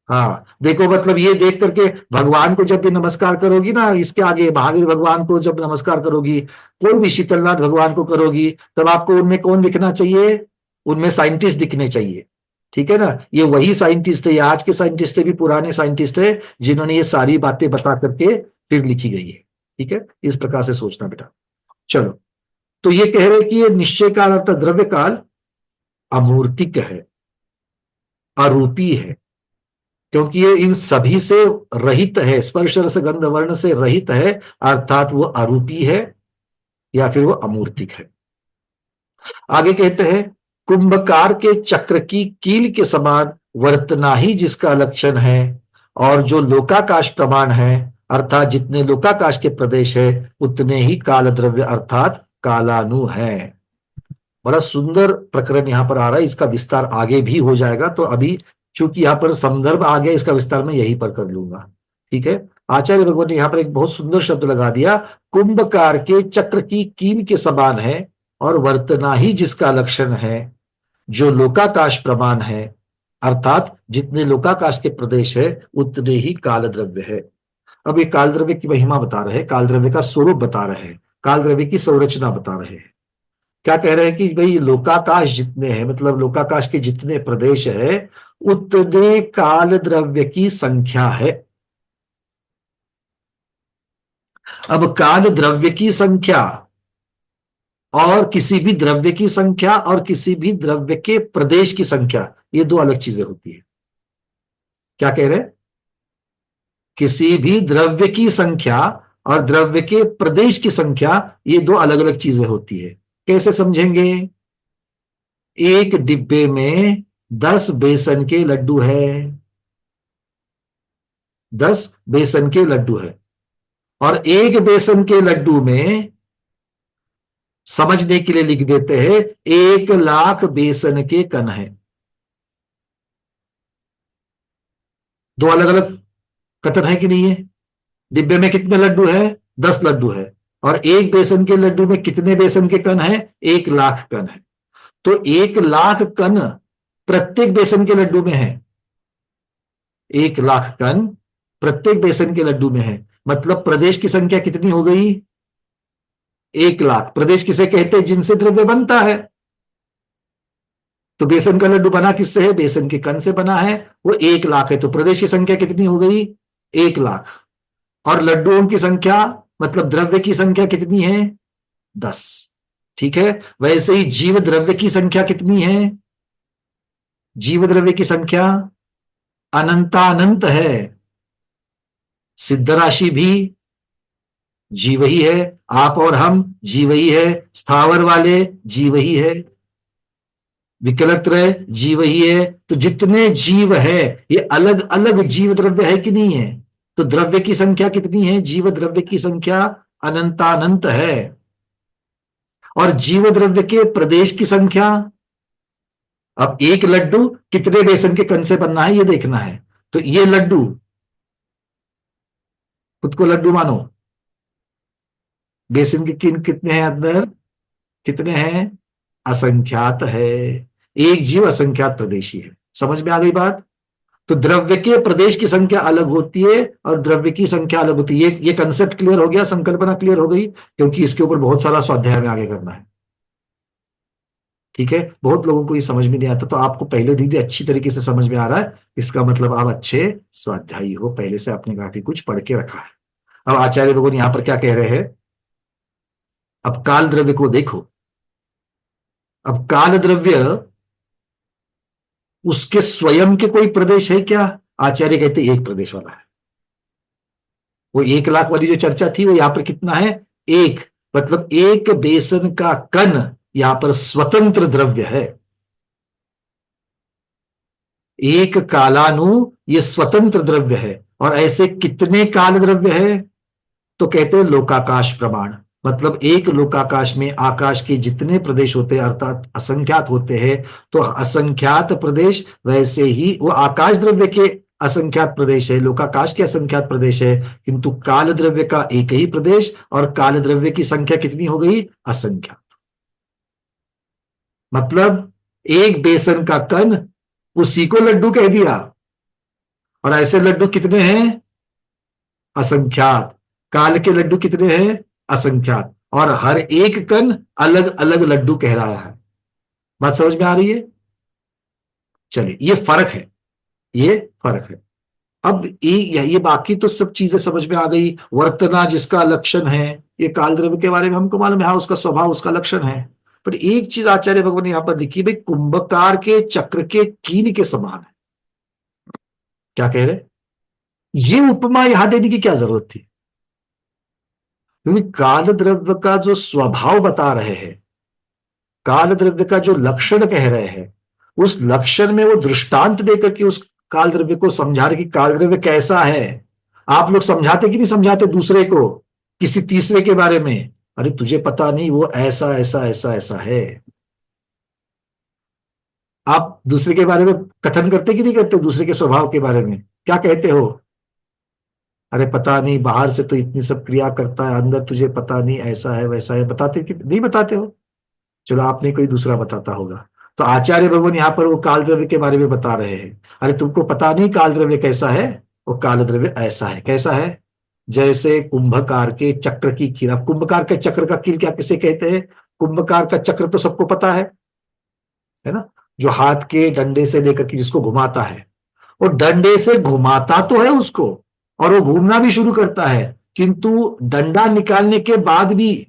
हाँ, देखो मतलब ये देख करके भगवान को जब भी नमस्कार करोगी ना, इसके आगे महावीर भगवान को जब नमस्कार करोगी, कोई भी शीतलनाथ भगवान को करोगी, तब आपको उनमें कौन दिखना चाहिए? उनमें साइंटिस्ट दिखने चाहिए। ठीक है ना, ये वही साइंटिस्ट है, ये आज के साइंटिस्ट है भी पुराने साइंटिस्ट है, जिन्होंने ये सारी बातें बता करके फिर लिखी गई है। ठीक है, इस प्रकार से सोचना बेटा। चलो, तो ये कह रहे कि ये निश्चय काल अर्थात द्रव्य काल अमूर्तिक है, अरूपी है, क्योंकि ये इन सभी से रहित है, स्पर्श रस गंध वर्ण से रहित है, अर्थात वो अरूपी है या फिर वो अमूर्तिक है। आगे कहते हैं, कुंभकार के चक्र की कील के समान वर्तना ही जिसका लक्षण है, और जो लोकाकाश प्रमाण है, अर्थात जितने लोकाकाश के प्रदेश है उतने ही काल द्रव्य अर्थात कालानु है। बड़ा सुंदर प्रकरण यहां पर आ रहा है, इसका विस्तार आगे भी हो जाएगा, तो अभी चूंकि यहां पर संदर्भ आ गया, इसका विस्तार मैं यहीं पर कर लूंगा। ठीक है, आचार्य भगवान ने यहां पर एक बहुत सुंदर शब्द लगा दिया, कुंभकार के चक्र की कील के समान है और वर्तना ही जिसका लक्षण है, जो लोकाकाश प्रमाण है, अर्थात जितने लोकाकाश के प्रदेश है उतने ही काल द्रव्य है। अब ये काल द्रव्य की महिमा बता रहे हैं, काल द्रव्य का स्वरूप बता रहे हैं, काल द्रव्य की संरचना बता रहे हैं। क्या कह रहे हैं कि भाई लोकाकाश जितने हैं, मतलब लोकाकाश के जितने प्रदेश है उतने काल द्रव्य की संख्या है। अब काल द्रव्य की संख्या और किसी भी द्रव्य की संख्या और किसी भी द्रव्य के प्रदेश की संख्या, ये दो अलग चीजें होती है। क्या कह रहे हैं? किसी भी द्रव्य की संख्या और द्रव्य के प्रदेश की संख्या, ये दो अलग अलग चीजें होती है। कैसे समझेंगे? एक डिब्बे में 10 बेसन के लड्डू है, 10 बेसन के लड्डू है, और एक बेसन के लड्डू में समझने के लिए लिख देते हैं 1,00,000 बेसन के कण है। दो अलग अलग कथन है कि नहीं है? डिब्बे में कितने लड्डू है? 10 लड्डू है, और एक बेसन के लड्डू में कितने बेसन के कण है? 1,00,000 कण है। तो 1,00,000 कण प्रत्येक बेसन के लड्डू में है, 1,00,000 कण प्रत्येक बेसन के लड्डू में है, मतलब प्रदेश की संख्या कितनी हो गई? 1,00,000। प्रदेश किसे कहते हैं? जिनसे द्रव्य बनता है। तो बेसन का लड्डू बना किससे है? बेसन के कण से बना है, वो 1,00,000 है। तो प्रदेश की संख्या कितनी हो गई? 1,00,000। और लड्डुओं की संख्या मतलब द्रव्य की संख्या कितनी है? 10। ठीक है, वैसे ही जीव द्रव्य की संख्या कितनी है? जीव द्रव्य की संख्या अनंतानंत है। सिद्ध राशि भी जीव ही है, आप और हम जीव ही है, स्थावर वाले जीव ही है, विकलत्रय जीव ही है। तो जितने जीव है ये अलग अलग जीव द्रव्य है कि नहीं है? तो द्रव्य की संख्या कितनी है? जीव द्रव्य की संख्या अनंतानंत है। और जीव द्रव्य के प्रदेश की संख्या, अब एक लड्डू कितने बेसन के कण से बनना है ये देखना है। तो ये लड्डू, खुद को लड्डू मानो, बेसन के किन कितने हैं अंदर? कितने हैं? असंख्यात है। एक जीव असंख्यात प्रदेशी है। समझ में आ गई बात? तो द्रव्य के प्रदेश की संख्या अलग होती है और द्रव्य की संख्या अलग होती है। ये कंसेप्ट क्लियर हो गया, संकल्पना क्लियर हो गई, क्योंकि इसके ऊपर बहुत सारा स्वाध्याय में आगे करना है। ठीक है, बहुत लोगों को ये समझ में नहीं आता, तो आपको पहले दीदी अच्छी तरीके से समझ में आ रहा है, इसका मतलब आप अच्छे स्वाध्यायी हो, पहले से आपने काफी कुछ पढ़ के रखा है। अब आचार्य लोगों ने यहां पर क्या कह रहे हैं? अब काल द्रव्य को देखो। अब काल द्रव्य उसके स्वयं के कोई प्रदेश है क्या? आचार्य कहते एक प्रदेश वाला है। वो 1,00,000 वाली जो चर्चा थी वो यहां पर कितना है? 1। मतलब एक बेसन का कण यहां पर स्वतंत्र द्रव्य है। एक कालाणु ये स्वतंत्र द्रव्य है। और ऐसे कितने काल द्रव्य है? तो कहते हैं लोकाकाश प्रमाण। मतलब एक लोकाकाश में आकाश के जितने प्रदेश होते हैं अर्थात असंख्यात होते हैं, तो असंख्यात प्रदेश वैसे ही वो आकाश द्रव्य के असंख्यात प्रदेश है, लोकाकाश के असंख्यात प्रदेश है, किंतु काल द्रव्य का एक ही प्रदेश और काल द्रव्य की संख्या कितनी हो गई? असंख्यात। मतलब एक बेसन का कण, उसी को लड्डू कह दिया। और ऐसे लड्डू कितने हैं? असंख्यात। काल के लड्डू कितने हैं? असंख्यात। और हर एक कण अलग अलग लड्डू कह रहा है। बात समझ में आ रही है? चलिए, ये फर्क है, ये फर्क है। अब ये बाकी तो सब चीजें समझ में आ गई। वर्तना जिसका लक्षण है, ये काल द्रव्य के बारे में हमको मालूम है, हाँ उसका स्वभाव उसका लक्षण है। पर एक चीज आचार्य भगवान ने यहां पर लिखी, भाई कुंभकार के चक्र के कील के समान है। क्या कह रहे? ये उपमा यहां देने की क्या जरूरत थी? क्योंकि काल द्रव्य का जो स्वभाव बता रहे हैं, काल द्रव्य का जो लक्षण कह रहे हैं, उस लक्षण में वो दृष्टांत देकर के उस काल द्रव्य को समझा रहे कि काल द्रव्य कैसा है। आप लोग समझाते कि नहीं समझाते दूसरे को, किसी तीसरे के बारे में, अरे तुझे पता नहीं वो ऐसा ऐसा ऐसा ऐसा है। आप दूसरे के बारे में कथन करते कि नहीं करते? दूसरे के स्वभाव के बारे में क्या कहते हो? अरे पता नहीं, बाहर से तो इतनी सब क्रिया करता है, अंदर तुझे पता नहीं ऐसा है वैसा है। बताते कि नहीं बताते हो? चलो, आपने कोई दूसरा बताता होगा। तो आचार्य भगवान यहां पर वो काल द्रव्य के बारे में बता रहे हैं। अरे तुमको पता नहीं काल द्रव्य कैसा है? वो काल द्रव्य ऐसा है। कैसा है? जैसे कुंभकार के चक्र की कील। कुंभकार के चक्र का कील क्या किसे कहते हैं? कुंभकार का चक्र तो सबको पता है ना? जो हाथ के डंडे से लेकर के जिसको घुमाता है, वो डंडे से घुमाता तो है उसको, और वो घूमना भी शुरू करता है, किंतु डंडा निकालने के बाद भी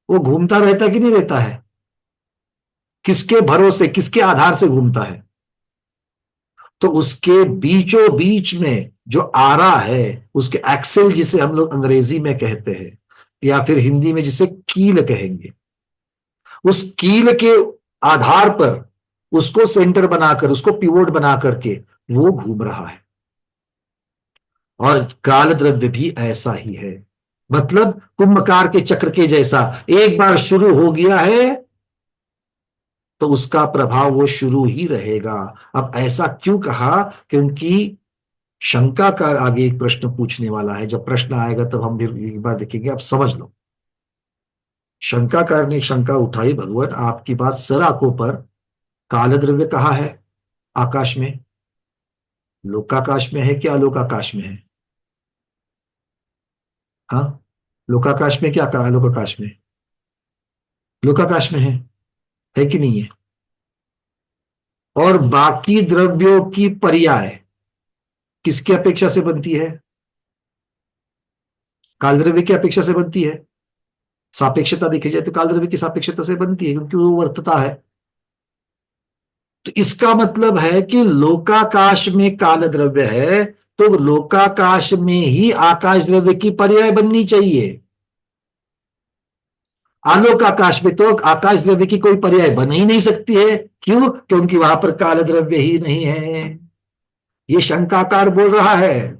वो घूमता रहता कि नहीं रहता है? किसके भरोसे, किसके आधार से घूमता है? तो उसके बीचों बीच में जो आरा है, उसके एक्सेल जिसे हम लोग अंग्रेजी में कहते हैं, या फिर हिंदी में जिसे कील कहेंगे, उस कील के आधार पर उसको सेंटर बनाकर, उसको पिवोट बना करके वो घूम रहा है। और काल द्रव्य भी ऐसा ही है। मतलब कुंभकार के चक्र के जैसा, एक बार शुरू हो गया है तो उसका प्रभाव वो शुरू ही रहेगा। अब ऐसा क्यों कहा? क्योंकि शंकाकार आगे एक प्रश्न पूछने वाला है। जब प्रश्न आएगा तब हम भी एक बार देखेंगे। अब समझ लो, शंकाकार ने शंका उठाई, भगवान आपकी बात सर आंखों पर, काल द्रव्य कहाँ है? आकाश में। लोकाकाश में है कि अलोकाकाश में है? हाँ, लोकाकाश में क्या कहा? लोकाकाश में, लोकाकाश में है कि नहीं है? और बाकी द्रव्यों की पर्याय किसकी अपेक्षा से बनती है? काल द्रव्य की अपेक्षा से बनती है। सापेक्षता देखी जाए तो काल द्रव्य की सापेक्षता से बनती है, क्योंकि वो वर्तता है। तो इसका मतलब है कि लोकाकाश में काल द्रव्य है, तो लोकाकाश में ही आकाश द्रव्य की पर्याय बननी चाहिए। आलोकाकाश में तो आकाश द्रव्य की कोई पर्याय बन ही नहीं सकती है। क्यों? क्योंकि वहां पर काल द्रव्य ही नहीं है। ये शंकाकार बोल रहा है।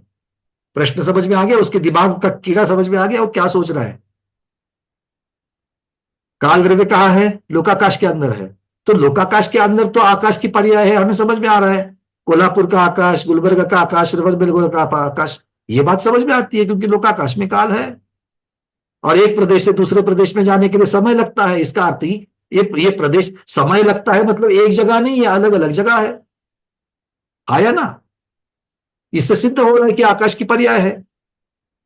प्रश्न समझ में आ गया? उसके दिमाग का कीड़ा समझ में आ गया वो क्या सोच रहा है? काल द्रव्य कहाँ है? लोकाकाश के अंदर है। तो लोकाकाश के अंदर तो आकाश की पर्याय है, हमें समझ में आ रहा है। कोल्हापुर का आकाश, गुलबर्गा का आकाश, रवलबेलगोला का आकाश, ये बात समझ में आती है, क्योंकि लोकाकाश में काल है। और एक प्रदेश से दूसरे प्रदेश में जाने के लिए समय लगता है। इसका अर्थ ही ये प्रदेश समय लगता है, मतलब एक जगह नहीं है, अलग अलग जगह है। आया ना? इससे सिद्ध हो रहा है कि आकाश की पर्याय है।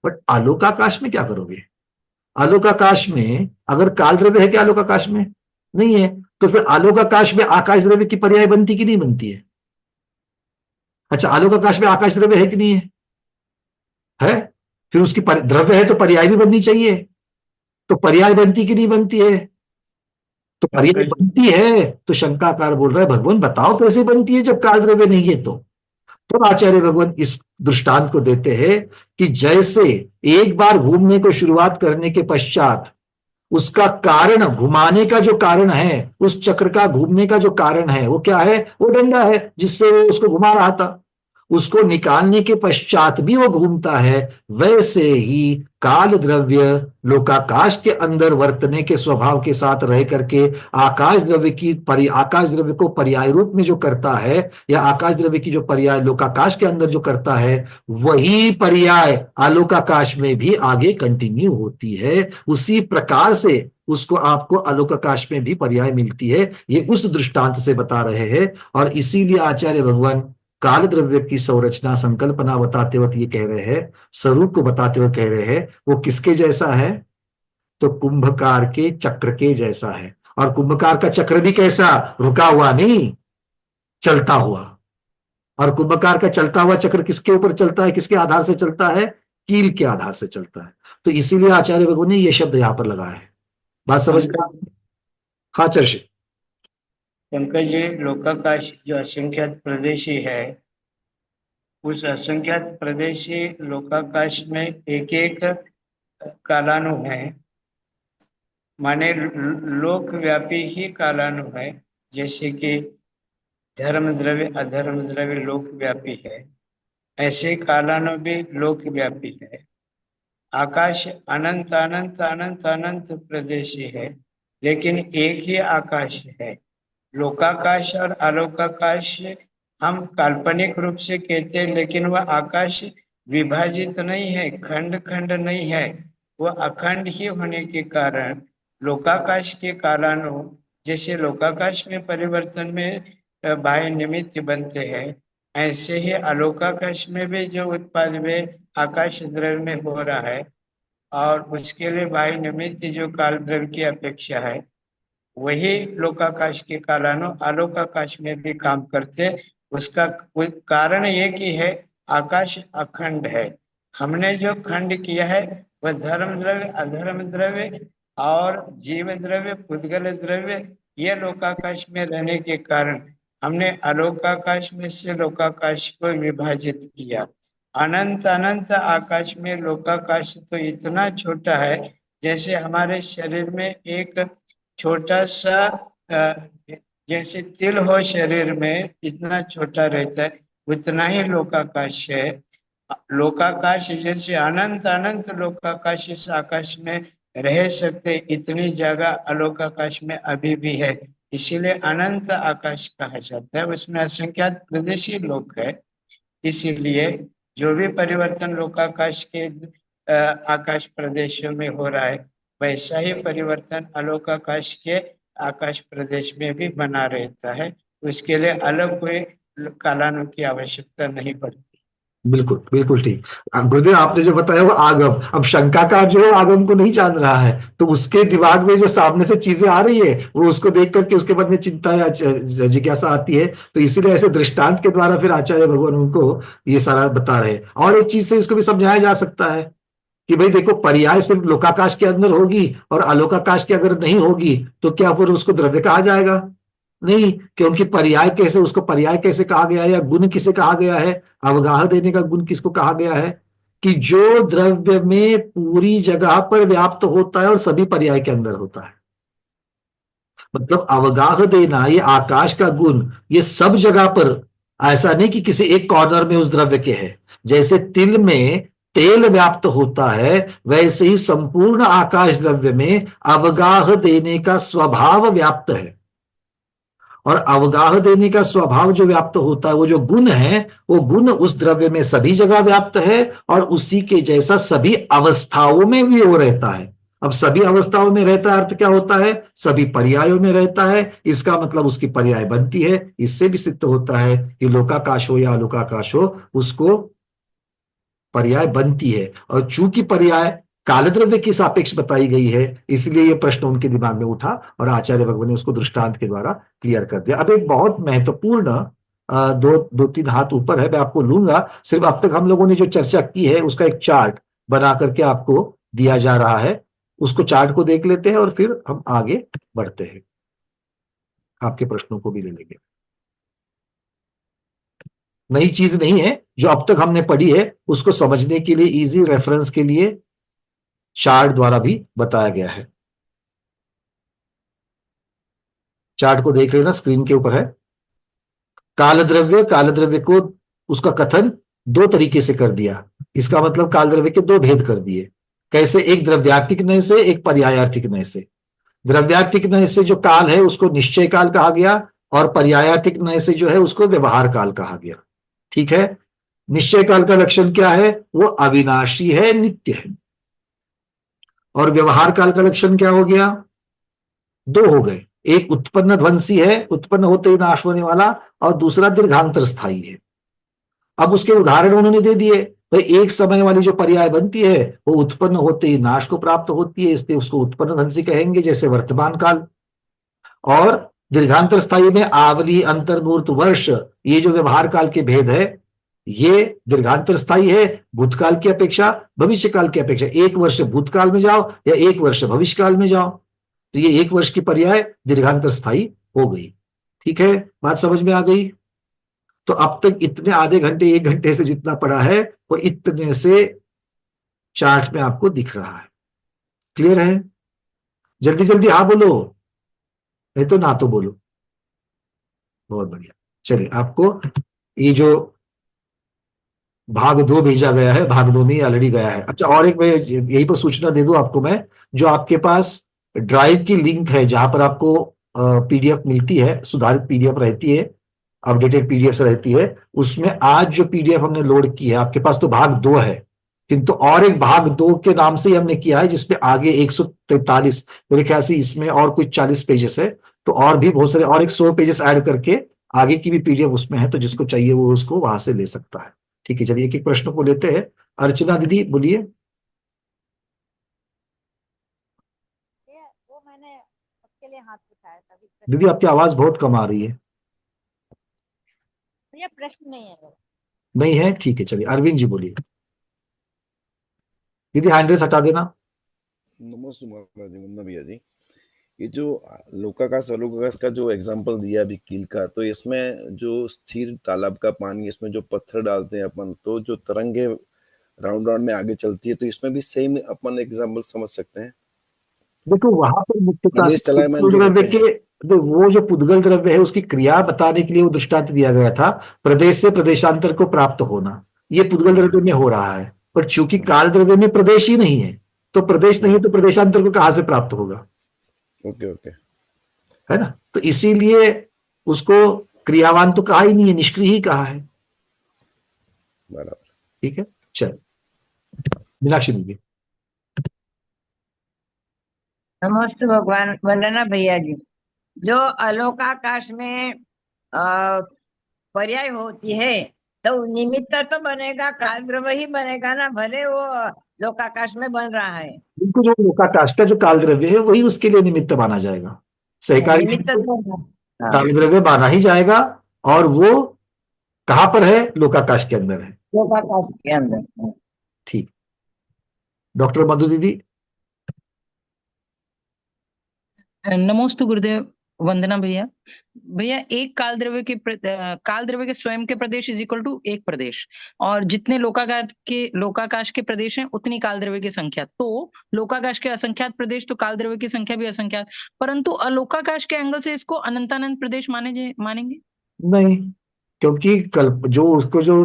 बट आलोकाकाश में क्या करोगे? आलोकाकाश में अगर काल द्रव्य है क्या? आलोकाकाश में नहीं है, तो फिर आलोकाकाश में आकाश द्रव्य की पर्याय बनती कि नहीं बनती है? अच्छा, आलोकाकाश में आकाश द्रव्य है कि नहीं है? फिर उसकी द्रव्य है तो पर्याय भी बननी चाहिए। तो पर्याय बनती कि नहीं बनती है? तो पर्याय बनती है। तो शंकाकार बोल रहा है, भगवान बताओ कैसे बनती है जब काल द्रव्य नहीं है? तो आचार्य भगवान इस दृष्टांत को देते हैं कि जैसे एक बार घूमने को शुरुआत करने के पश्चात उसका कारण, घुमाने का जो कारण है, उस चक्र का घूमने का जो कारण है, वो क्या है? वो डंडा है जिससे वो उसको घुमा रहा था। उसको निकालने के पश्चात भी वो घूमता है। वैसे ही काल द्रव्य लोकाकाश के अंदर वर्तने के स्वभाव के साथ रह करके आकाश द्रव्य को पर्याय रूप में जो करता है, या आकाश द्रव्य की जो पर्याय लोकाकाश के अंदर जो करता है, वही पर्याय आलोकाकाश में भी आगे कंटिन्यू होती है। उसी प्रकार से उसको आपको आलोकाकाश में भी पर्याय मिलती है। ये उस दृष्टांत से बता रहे हैं। और इसीलिए आचार्य भगवान काल द्रव्य की संरचना संकल्पना बताते वक्त ये कह रहे हैं, स्वरूप को बताते हुए कह रहे हैं, वो किसके जैसा है? तो कुंभकार के चक्र के जैसा है। और कुंभकार का चक्र भी कैसा? रुका हुआ नहीं, चलता हुआ। और कुंभकार का चलता हुआ चक्र किसके ऊपर चलता है, किसके आधार से चलता है? कील के आधार से चलता है। तो इसीलिए आचार्य भगवान ने यह शब्द यहां पर लगाया है। बात समझ में? हाँ चर्षि। पंकज जी, लोकाकाश जो असंख्यात प्रदेशी है, उस असंख्यात प्रदेशी लोकाकाश में एक एक कालानु है, माने लोकव्यापी ही कालानु है। जैसे कि धर्म द्रव्य अधर्म द्रव्य लोकव्यापी है, ऐसे कालानु भी लोकव्यापी है। आकाश अनंत अनंत अनंत अनंत प्रदेशी है, लेकिन एक ही आकाश है। लोकाकाश और अलोकाकाश हम काल्पनिक रूप से कहते हैं, लेकिन वह आकाश विभाजित नहीं है, खंड खंड नहीं है, वह अखंड ही होने के कारण लोकाकाश के कालानु, जैसे लोकाकाश में परिवर्तन में बाह्य निमित्त बनते हैं, ऐसे ही अलोकाकाश में भी जो उत्पाद वे आकाश द्रव्य में हो रहा है, और उसके लिए बाह्य निमित्त जो काल द्रव्य की अपेक्षा है, वही लोकाकाश के कालानु आलोकाकाश में भी काम करते। उसका कारण ये कि है आकाश अखंड है। हमने जो खंड किया है वह धर्म द्रव्य अधर्म द्रव्य और जीव द्रव्य पुद्गल द्रव्य, ये लोकाकाश में रहने के कारण हमने अलोकाकाश में से लोकाकाश को विभाजित किया। अनंत अनंत आकाश में लोकाकाश तो इतना छोटा है, जैसे हमारे शरीर में एक छोटा सा जैसे तिल हो शरीर में, इतना छोटा रहता है, उतना ही लोकाकाश है। लोकाकाश जैसे अनंत अनंत लोकाकाश इस आकाश में रह सकते, इतनी जगह अलोकाकाश में अभी भी है, इसीलिए अनंत आकाश कहा जाता है। उसमें असंख्यात प्रदेशी लोक है, इसीलिए जो भी परिवर्तन लोकाकाश के आकाश प्रदेशों में हो रहा है, वैसा ही परिवर्तन अलोकाकाश के आकाश प्रदेश में भी बना रहता है। उसके लिए अलग कोई कालानु की आवश्यकता नहीं पड़ती। बिल्कुल बिल्कुल ठीक। गुरुदेव आपने जो बताया वो आगम, अब शंकाकार जो है आगम को नहीं जान रहा है, तो उसके दिमाग में जो सामने से चीजें आ रही है वो उसको देख करके उसके मन में चिंता या जिज्ञासा आती है। तो इसीलिए ऐसे दृष्टांत के द्वारा फिर आचार्य भगवान उनको ये सारा बता रहे हैं। और एक चीज से इसको भी समझाया जा सकता है कि भाई देखो, पर्याय सिर्फ लोकाकाश के अंदर होगी और अलोकाकाश के अगर नहीं होगी तो क्या फिर उसको द्रव्य कहा जाएगा? नहीं, क्योंकि पर्याय कैसे, उसको पर्याय कैसे कहा गया है या गुण किसे कहा गया है? अवगाह देने का गुण किसको कहा गया है? कि जो द्रव्य में पूरी जगह पर व्याप्त होता है और सभी पर्याय के अंदर होता है। मतलब अवगाह देना, ये आकाश का गुण, ये सब जगह पर, ऐसा नहीं कि किसी एक कॉर्नर में उस द्रव्य के है। जैसे तिल में तेल व्याप्त होता है, वैसे ही संपूर्ण आकाश द्रव्य में अवगाह देने का स्वभाव व्याप्त है। और अवगाह देने का स्वभाव जो व्याप्त होता है, वो जो गुण है, वो गुण उस द्रव्य में सभी जगह व्याप्त है और उसी के जैसा सभी अवस्थाओं में भी वो रहता है। अब सभी अवस्थाओं में रहता है, अर्थ क्या होता है? सभी पर्यायों में रहता है। इसका मतलब उसकी पर्याय बनती है। इससे भी सिद्ध होता है कि लोकाकाश हो या अलोकाकाश हो, उसको पर्याय बनती है। और चूंकि पर्याय कालद्रव्य की सापेक्ष बताई गई है, इसलिए यह प्रश्न उनके दिमाग में उठा और आचार्य भगवान ने उसको दृष्टांत के द्वारा क्लियर कर दिया। अब एक बहुत महत्वपूर्ण दो तीन हाथ ऊपर है, मैं आपको लूंगा। सिर्फ अब तक हम लोगों ने जो चर्चा की है उसका एक चार्ट बना करके आपको दिया जा रहा है, उसको चार्ट को देख लेते हैं और फिर हम आगे बढ़ते हैं, आपके प्रश्नों को भी ले लेंगे। नई चीज नहीं है, जो अब तक हमने पढ़ी है उसको समझने के लिए इजी रेफरेंस के लिए चार्ट द्वारा भी बताया गया है। चार्ट को देख लेना, स्क्रीन के ऊपर है। काल द्रव्य को उसका कथन दो तरीके से कर दिया। इसका मतलब काल द्रव्य के दो भेद कर दिए। कैसे? एक द्रव्यार्थिक नय से, एक पर्यायार्थिक नय से। द्रव्यार्थिक नय से जो काल है उसको निश्चय काल कहा गया, और पर्यायार्थिक नय से जो है उसको व्यवहार काल कहा गया। ठीक है। निश्चय काल का लक्षण क्या है? वो अविनाशी है, नित्य है। और व्यवहार काल का लक्षण क्या हो गया? दो हो गए, एक उत्पन्न ध्वंसी है, उत्पन्न होते ही नाश होने वाला, और दूसरा दीर्घांतर स्थायी है। अब उसके उदाहरण उन्होंने दे दिए। भाई एक समय वाली जो पर्याय बनती है वो उत्पन्न होते ही नाश को प्राप्त होती है, इसलिए उसको उत्पन्न ध्वंसी कहेंगे, जैसे वर्तमान काल। और दीर्घांतर स्थायी में आवली, अंतर्मूर्त, वर्ष, ये जो व्यवहार काल के भेद है, ये दीर्घांतर स्थायी है भूतकाल की अपेक्षा, भविष्य काल की अपेक्षा। एक वर्ष भूतकाल में जाओ या एक वर्ष भविष्य काल में जाओ, तो ये एक वर्ष की पर्याय दीर्घांतर स्थायी हो गई। ठीक है, बात समझ में आ गई? तो अब तक इतने आधे घंटे, एक घंटे से जितना पड़ा है वो इतने से चार्ट में आपको दिख रहा है। क्लियर है? जल्दी जल्दी हाँ बोलो, नहीं तो ना तो बोलो। बहुत बढ़िया। चलिए, आपको ये जो भाग 2 भेजा गया है, भाग 2 में ऑलरेडी गया है। अच्छा, और एक मैं यही पर सूचना दे दूं आपको मैं, जो आपके पास ड्राइव की लिंक है जहां पर आपको पीडीएफ मिलती है, सुधारित पीडीएफ रहती है, अपडेटेड पीडीएफ रहती है, उसमें आज जो पीडीएफ हमने लोड की है, आपके पास तो भाग 2 है, किंतु और एक भाग 2 के नाम से ही हमने किया है, जिसमें आगे 143, मेरे ख्याल से इसमें और कुछ 40 पेजेस है, तो और भी बहुत सारे और एक 100 पेजेस ऐड करके आगे की भी पीडीएफ उसमें है, तो जिसको चाहिए वो उसको वहां से ले सकता है। ठीक है, चलिए एक एक प्रश्न को लेते हैं। अर्चना दीदी बोलिए। वो मैंने उसके लिए हाथ उठाया था। दीदी आपकी आवाज बहुत कम आ रही है। ये प्रश्न नहीं है मेरा। नहीं है? ठीक है, चलिए अरविंद जी बोलिए। दीदी हैंड रेस हटा देना। नमस्ते महाराज जी, वंदना भैया जी। ये जो लोकाकाश अलोकाकाश का जो एग्जांपल दिया अभी कील का, तो इसमें जो स्थिर तालाब का पानी, इसमें जो पत्थर डालते हैं अपन, तो जो तरंगे राउंड राउंड में आगे चलती है, तो इसमें भी सेम अपन एग्जांपल समझ सकते हैं। देखो वहां पर मुख्यतः देश चलायमान जो द्रव्य होते हैं, के वो जो पुद्गल द्रव्य है उसकी क्रिया बताने के लिए वो दृष्टांत दिया गया था, प्रदेश से प्रदेशांतर को प्राप्त होना, ये पुद्गल द्रव्य में हो रहा है। पर चूंकि काल द्रव्य में प्रदेश ही नहीं है, तो प्रदेश नहीं है तो प्रदेशांतर को कहां से प्राप्त होगा? ओके ओके, है ना? तो इसीलिए उसको क्रियावान तो कहा ही नहीं है, निष्क्रिय ही कहा है। बराबर। ठीक है, चल मीनाक्षी दीदी। नमस्ते भगवान, वंदना भैया जी। जो अलोकाकाश में पर्याय होती है, तो निमित्त तो बनेगा, काल द्रव्य ही बनेगा ना, भले वो लोकाकाश में बन रहा है। बिल्कुल, जो लोकाकाश का जो काल द्रव्य है वही उसके लिए निमित्त माना जाएगा। सहकारी निमित्त तो काल द्रव्य माना ही जाएगा, और वो कहां पर है? लोकाकाश के अंदर है। लोकाकाश के अंदर। ठीक। डॉक्टर मधु दीदी। नमस्ते गुरुदेव, वंदना भैया। भैया एक काल द्रव्य के स्वयं के प्रदेश इज इक्वल टू एक प्रदेश, और जितने लोकाकाश के प्रदेश हैं उतनी काल द्रव्य की संख्या। तो लोकाकाश के असंख्यात प्रदेश, तो काल द्रव्य की संख्या भी असंख्यात, परंतु अलोकाकाश के एंगल से इसको अनंतानंत प्रदेश मानेंगे? नहीं, क्योंकि कल्प जो उसको जो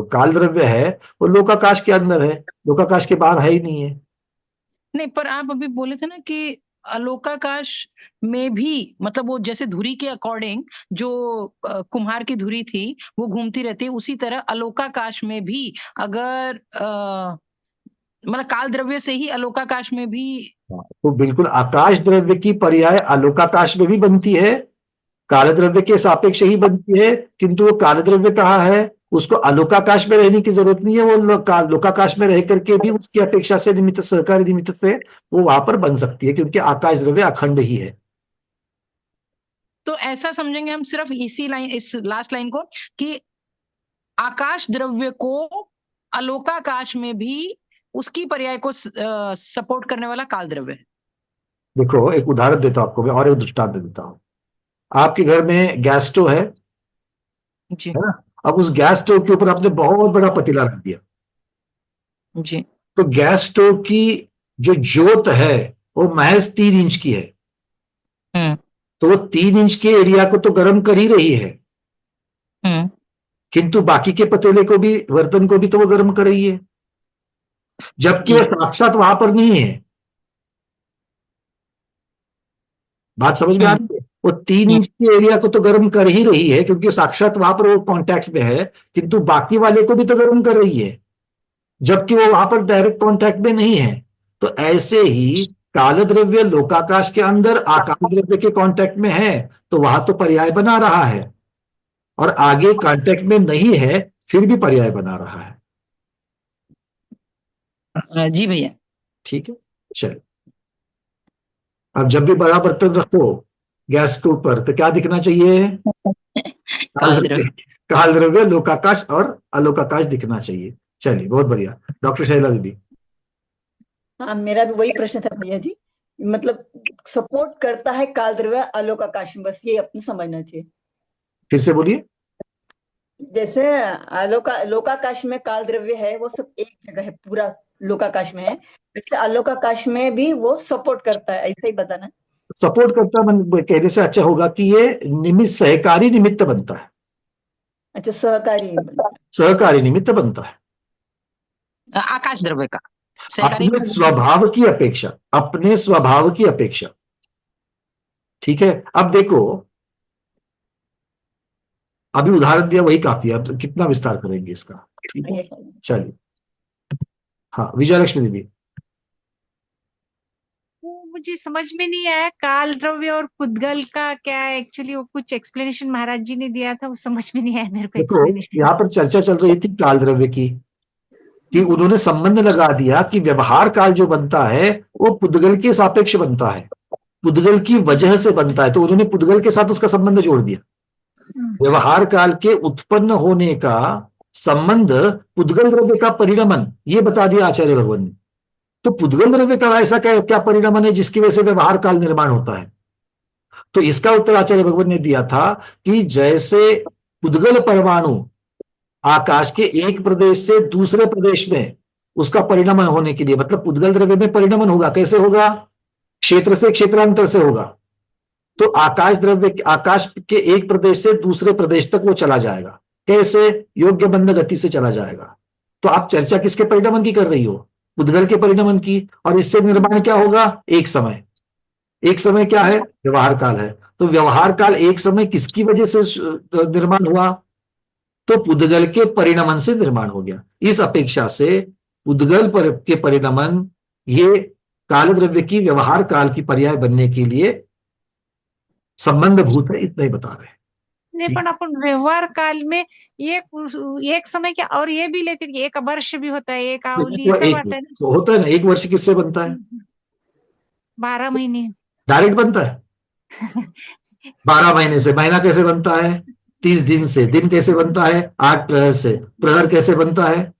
काल द्रव्य है वो लोकाकाश के अंदर है, लोकाकाश के बाहर है ही नहीं है। नहीं, पर आप अभी बोले थे ना कि अलोकाकाश में भी, मतलब वो जैसे धुरी के अकॉर्डिंग जो कुम्हार की धुरी थी वो घूमती रहती है, उसी तरह अलोकाकाश में भी अगर मतलब काल द्रव्य से ही अलोकाकाश में भी। तो बिल्कुल आकाश द्रव्य की पर्याय अलोकाकाश में भी बनती है, काल द्रव्य के सापेक्ष ही बनती है, किंतु वो काल द्रव्य कहाँ है? उसको अलोकाकाश में रहने की जरूरत नहीं है, वो लोकाकाश में रह करके भी उसकी अपेक्षा से निमित्त, सहकारी निमित्त से वो वहां पर बन सकती है, क्योंकि आकाश द्रव्य अखंड ही है। तो ऐसा समझेंगे हम सिर्फ इस लास्ट लाइन को, कि आकाश द्रव्य को अलोकाकाश में भी उसकी पर्याय को सपोर्ट करने वाला काल द्रव्य है। देखो एक उदाहरण देता हूं आपको मैं, और एक दृष्टांत दे देता हूं। आपके घर में गैस स्टोव है जी, है ना? अब उस गैस स्टोव के ऊपर आपने बहुत बड़ा पतीला रख दिया जी, तो गैस स्टोव की जो जोत है वो महज 3 इंच की है। तो वो 3 इंच के एरिया को तो गर्म कर ही रही है, किंतु बाकी के पतीले को भी, बर्तन को भी तो वो गर्म कर रही है, जबकि वह साक्षात वहां पर नहीं है। बात समझ में आ रही है? वो 3 इंच के एरिया को तो गर्म कर ही रही है क्योंकि साक्षात वहां पर वो कांटेक्ट में है, किंतु बाकी वाले को भी तो गर्म कर रही है, जबकि वो वहां पर डायरेक्ट कांटेक्ट में नहीं है। तो ऐसे ही काल द्रव्य लोकाकाश के अंदर आकाश द्रव्य के कांटेक्ट में है, तो वहां तो पर्याय बना रहा है, और आगे कांटेक्ट में नहीं है फिर भी पर्याय बना रहा है। जी भैया। ठीक है, चलो। अब जब भी बड़ा बर्तन रखो गैस के ऊपर तो क्या दिखना चाहिए? काल द्रव्य, लोकाकाश और अलोकाकाश दिखना चाहिए। चलिए, बहुत बढ़िया। डॉक्टर शैला दीदी। हाँ, मेरा भी वही प्रश्न था भैया जी, मतलब सपोर्ट करता है काल द्रव्य अलोकाकाश में, बस ये अपने समझना चाहिए। फिर से बोलिए। जैसे लोकाकाश में काल द्रव्य है, वो सब एक जगह है, पूरा लोकाकाश में है, वैसे अलोकाकाश में भी वो सपोर्ट करता है, ऐसा ही बताना। सपोर्ट करता कहने से अच्छा होगा कि ये निमित्त, सहकारी निमित्त बनता है। अच्छा, सहकारी सहकारी निमित्त बनता है आकाश द्रव्य का अपने स्वभाव की अपेक्षा, अपने स्वभाव की अपेक्षा। ठीक है, अब देखो, अभी उदाहरण दिया वही काफी है, अब कितना विस्तार करेंगे इसका। ठीक है, चलिए। हाँ, विजयलक्ष्मी दीदी। मुझे समझ में नहीं आया काल द्रव्य और पुद्गल का क्या है एक्चुअली, वो कुछ एक्सप्लेनेशन महाराज जी ने दिया था, वो समझ में नहीं आया मेरे को देखो, एक्सप्लेनेशन। यहाँ पर चर्चा चल रही थी काल द्रव्य की, कि उन्होंने संबंध लगा दिया कि व्यवहार काल जो बनता है वो पुद्गल के सापेक्ष बनता है, पुद्गल की वजह से बनता है, तो उन्होंने पुद्गल के साथ उसका संबंध जोड़ दिया। व्यवहार काल के उत्पन्न होने का संबंध पुद्गल द्रव्य का परिणमन, ये बता दिया आचार्य भगवान ने। तो पुद्गल द्रव्य का ऐसा क्या परिणमन है जिसकी वजह से व्यवहार काल निर्माण होता है? तो इसका उत्तर आचार्य भगवान ने दिया था कि जैसे पुद्गल परमाणु आकाश के एक प्रदेश से दूसरे प्रदेश में उसका परिणमन होने के लिए, मतलब पुद्गल द्रव्य में परिणमन होगा, कैसे होगा? क्षेत्र से क्षेत्रांतर से होगा। तो आकाश द्रव्य, आकाश के एक प्रदेश से दूसरे प्रदेश तक वो चला जाएगा, कैसे? योग्य बंध गति से चला जाएगा। तो आप चर्चा किसके परिणमन की कर रही हो? पुद्गल के परिणमन की। और इससे निर्माण क्या होगा? एक समय। एक समय क्या है? व्यवहार काल है। तो व्यवहार काल एक समय किसकी वजह से निर्माण हुआ? तो पुद्गल के परिणमन से निर्माण हो गया। इस अपेक्षा से पुद्गल के परिणमन ये काल द्रव्य की व्यवहार काल की पर्याय बनने के लिए संबंध भूत है, इतना ही बता रहे हैं। नहीं, पर अपन व्यवहार काल में एक समय क्या, और ये भी लेते हैं, एक वर्ष भी होता है, एक आवली, सब आता है ना। होता है ना, एक वर्ष किससे बनता है? 12 महीने डायरेक्ट बनता है। 12 महीने से। महीना कैसे बनता है? 30 दिन से। दिन कैसे बनता है? 8 प्रहर से। प्रहर कैसे बनता है?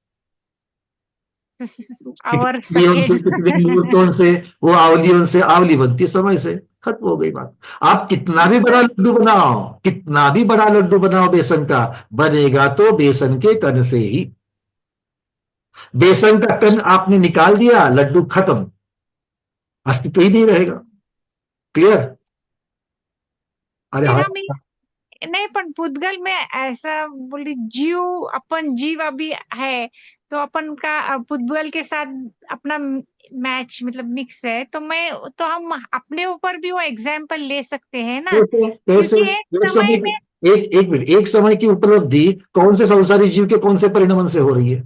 और कितने मुहूर्तों से? वो आवलियों से। आवली बनती है समय से। खत्म हो गई बात। आप कितना भी बड़ा लड्डू बनाओ, कितना भी बड़ा लड्डू बनाओ बेसन का, बनेगा तो बेसन के कण से ही। बेसन का कण आपने निकाल दिया, लड्डू खत्म, अस्तित्व ही नहीं रहेगा। क्लियर? अरे हाँ, नहीं, पर पुद्गल में ऐसा बोली जीव, अपन जीव अभी है तो अपन का पुद्गल के साथ अपना मैच, मतलब मिक्स है, तो हम अपने ऊपर भी वो एग्जाम्पल ले सकते हैं ना। कैसे? एक मिनट, एक समय की उपलब्धि कौन से संसारी जीव के कौन से परिणमन से हो रही है?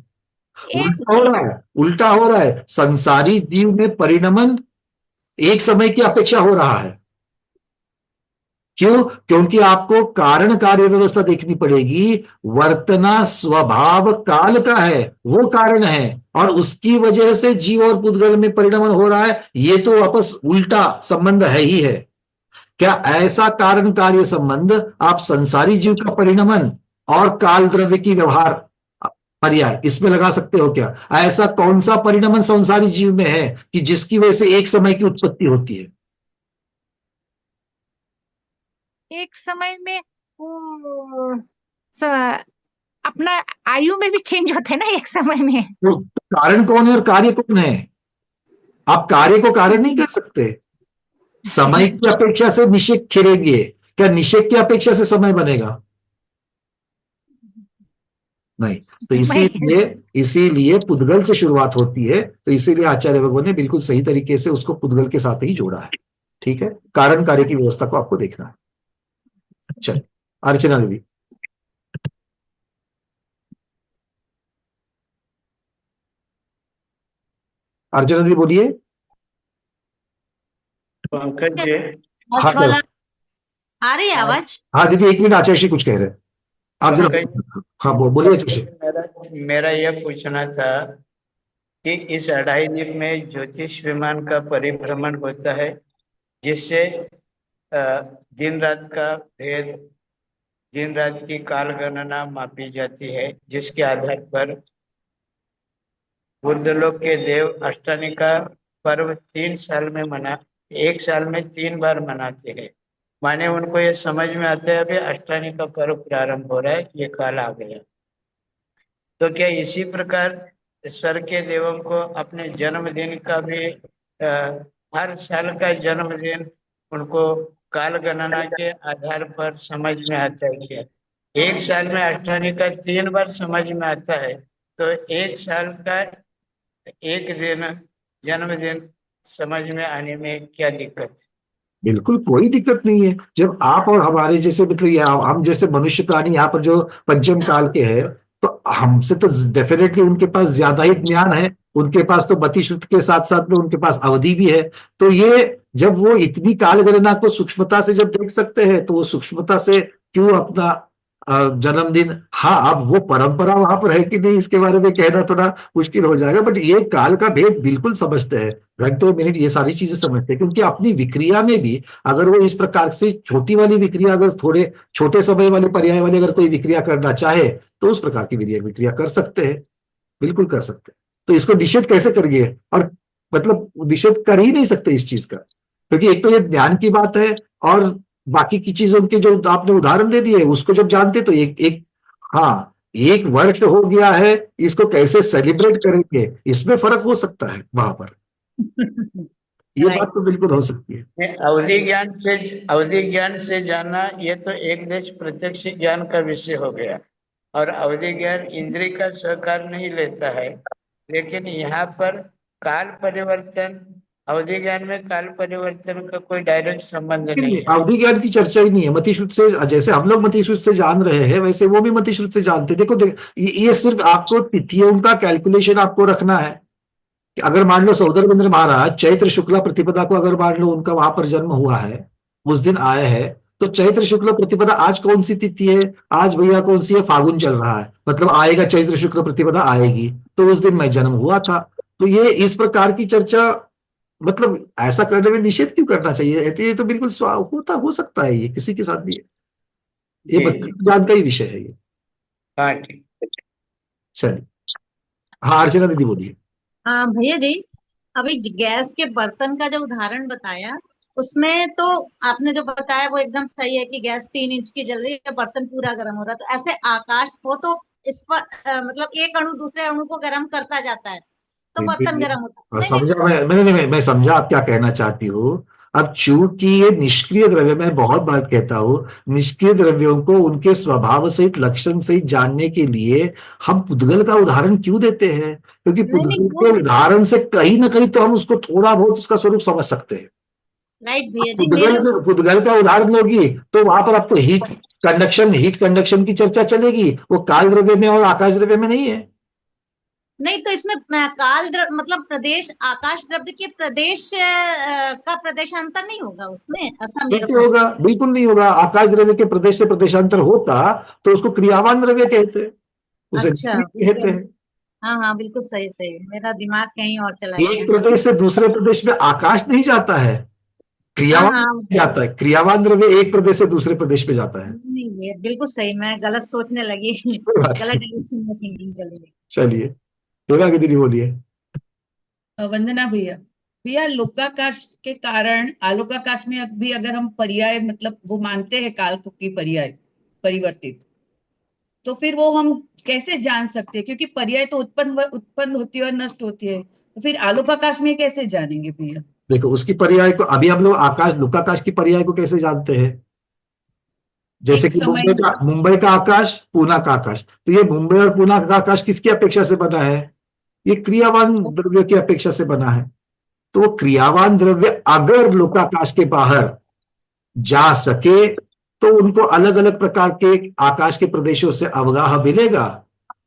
उल्टा हो रहा है। उल्टा हो रहा है। संसारी जीव में परिणमन एक समय की अपेक्षा हो रहा है। क्यों? क्योंकि आपको कारण कार्य व्यवस्था देखनी पड़ेगी। वर्तना स्वभाव काल का है, वो कारण है, और उसकी वजह से जीव और पुद्गल में परिणमन हो रहा है। ये तो आपस उल्टा संबंध है ही है। क्या ऐसा कारण कार्य संबंध आप संसारी जीव का परिणमन और काल द्रव्य की व्यवहार पर्याय इसमें लगा सकते हो क्या? ऐसा कौन सा परिणमन संसारी जीव में है कि जिसकी वजह से एक समय की उत्पत्ति होती है? एक समय में अपना आयु में भी चेंज होता है ना एक समय में। तो कारण कौन है और कार्य कौन है? आप कार्य को कारण नहीं कर सकते। समय की अपेक्षा से निषेक खिलेंगे, क्या निषेक की अपेक्षा से समय बनेगा? नहीं। तो इसीलिए इसीलिए पुद्गल से शुरुआत होती है, तो इसीलिए आचार्य भगवान ने बिल्कुल सही तरीके से उसको पुद्गल के साथ ही जोड़ा है। ठीक है, कारण कार्य की व्यवस्था को आपको देखना है। चलिए, अर्चना देवी। अर्चना देवी बोलिए। पंकज जी, हाँ वाला चलो। आ रही है आवाज? हाँ दीदी, एक मिनट, आचार्य श्री कुछ कह रहे हैं आप जरा। पंकज हाँ बोलिए आचार्य श्री। मेरा मेरा यह पूछना था कि इस 2.5 दिन में ज्योतिष विमान का परिभ्रमण होता है, जिससे दिन रात का भेद, दिन रात की काल गणना मापी जाती है, जिसके आधार पर बुर्दलोक के देव अष्टानी का पर्व 3 साल में मना 1 साल में 3 बार मनाते हैं। माने उनको ये समझ में आता है अभी अष्टानी का पर्व प्रारंभ हो रहा है, ये काल आ गया। तो क्या इसी प्रकार स्वर्ग के देवों को अपने जन्मदिन का भी हर साल का जन्मदिन उनको काल गणना के आधार पर समझ में आता है क्या? 1 साल में अष्टानी का 3 बार समझ में आता है, तो 1 साल का एक दिन जन्मदिन समझ में आने में क्या दिक्कत? बिल्कुल कोई दिक्कत नहीं है। जब आप और हमारे जैसे मतलब हम जैसे मनुष्य प्राणी यहाँ पर जो पंचम काल के हैं, तो हमसे तो डेफिनेटली उनके पास ज्यादा ही ज्ञान है। उनके पास तो मति श्रुति के साथ साथ में उनके पास अवधि भी है। तो ये जब वो इतनी काल गणना को सूक्ष्मता से जब देख सकते हैं, तो वो सूक्ष्मता से क्यों अपना जन्मदिन, हाँ अब वो परंपरा वहां पर है कि नहीं इसके बारे में कहना थोड़ा मुश्किल हो जाएगा, बट ये काल का भेद बिल्कुल समझते हैं, घंटों मिनट ये सारी चीजें समझते हैं। क्योंकि अपनी विक्रिया में भी अगर वो इस प्रकार से छोटी वाली विक्रिया, अगर थोड़े छोटे समय वाले पर्याय वाले अगर कोई विक्रिया करना चाहे, तो उस प्रकार की विक्रिया कर सकते हैं, बिल्कुल कर सकते हैं। तो इसको निषेध कैसे करिए? और मतलब निषेध कर ही नहीं सकते इस चीज का, क्योंकि एक तो ये ज्ञान की बात है, और बाकी की चीजों के जो आपने उदाहरण दे दिए उसको जब जानते तो एक एक, हाँ, एक वर्ष हो गया है, इसको कैसे सेलिब्रेट करेंगे, इसमें फर्क हो सकता है वहां पर। ये बात तो बिल्कुल हो सकती है। अवधि ज्ञान से जानना, ये तो एक देश प्रत्यक्ष ज्ञान का विषय हो गया, और अवधि ज्ञान इंद्रिय का सहकार नहीं लेता है। लेकिन यहाँ पर काल परिवर्तन, अवधि ज्ञान में काल परिवर्तन का कोई डायरेक्ट संबंध नहीं है। अवधि ज्ञान की चर्चा ही नहीं है। मतिश्रुत से जैसे हम लोग मतिश्रुत से जान रहे हैं, वैसे वो भी मतिश्रुत से जानते। देखो ये सिर्फ आपको तिथियों का कैलकुलेशन आपको रखना है कि अगर मान लो सौदरबंद्र महाराज चैत्र शुक्ला प्रतिपदा को अगर मान लो उनका वहां पर जन्म हुआ है, उस दिन आए हैं, तो चैत्र शुक्ल प्रतिपदा आज कौन सी तिथि है? आज भैया कौन सी है? फागुन चल रहा है, मतलब आएगा चैत्र शुक्ल प्रतिपदा आएगी, तो उस दिन मैं जन्म हुआ था। तो ये इस प्रकार की चर्चा, मतलब ऐसा करने में निषेध क्यों करना चाहिए? ये तो बिल्कुल हो सकता है, ये किसी के साथ भी है। ये बच्चे ज्ञान का ही विषय है ये। हाँ ठीक। चलिए, हाँ अर्चना दीदी बोलिए। हाँ भैया जी, अभी गैस के बर्तन का जो उदाहरण बताया, उसमें तो आपने जो बताया वो एकदम सही है कि गैस 3 इंच की जल रही है, बर्तन पूरा गर्म हो रहा है। तो ऐसे आकाश हो तो इस पर मतलब एक अणु दूसरे अणु को गर्म करता जाता है, तो बर्तन गर्म होता है। नहीं समझा नहीं, मैं समझा आप क्या कहना चाहती हो। अब चूंकि ये निष्क्रिय द्रव्य, मैं बहुत बार कहता हूं, निष्क्रिय द्रव्यों को उनके स्वभाव सहित लक्षण सहित जानने के लिए हम पुद्गल का उदाहरण क्यों देते हैं? क्योंकि पुद्गल के उदाहरण से कहीं ना कहीं तो हम उसको थोड़ा बहुत उसका स्वरूप समझ सकते हैं। राइट भैया जी, पुद्गल का उदाहरण लोगी तो वहां पर आपको हीट कंडक्शन की चर्चा चलेगी, वो काल द्रव्य में और आकाश द्रव्य में नहीं है। नहीं तो इसमें काल द्रव्य मतलब प्रदेश, आकाश द्रव्य के प्रदेश का प्रदेशांतर नहीं होगा उसमें, ऐसा मेरा कैसे होगा? बिल्कुल नहीं होगा। आकाश द्रव्य के प्रदेश से प्रदेशांतर होता तो उसको क्रियावान द्रव्य कहते हैं, उसे अच्छा कहते हैं। हाँ हाँ बिल्कुल सही सही, मेरा दिमाग कहीं और चला एक गया। प्रदेश से दूसरे प्रदेश में आकाश नहीं जाता है, क्रियावान हाँ जाता है। क्रियावान द्रव्य एक प्रदेश से दूसरे प्रदेश पे जाता है। नहीं भैया बिल्कुल सही, मैं गलत सोचने लगी, गलत डायरेक्शन में थिंकिंग चली गई। चलिए, हेमा की दीदी बोलिए। वंदना भैया, लोकाकाश के कारण आलोकाकाश में भी अगर हम पर्याय मतलब वो मानते हैं काल की पर्याय परिवर्तित, तो फिर वो हम कैसे जान सकते हैं? क्योंकि पर्याय तो उत्पन्न होती है और नष्ट होती है, तो फिर आलोकाकाश में कैसे जानेंगे भैया? देखो उसकी पर्याय को अभी हम लोग आकाश, लोकाकाश की पर्याय को कैसे जानते हैं? जैसे एक कि समय मुंबई का आकाश, पूना का आकाश, तो ये मुंबई और पूना का आकाश किसकी अपेक्षा से बना है? ये क्रियावान द्रव्य की अपेक्षा से बना है। तो वो क्रियावान द्रव्य अगर लोकाकाश के बाहर जा सके तो उनको अलग अलग प्रकार के आकाश के प्रदेशों से अवगाह मिलेगा।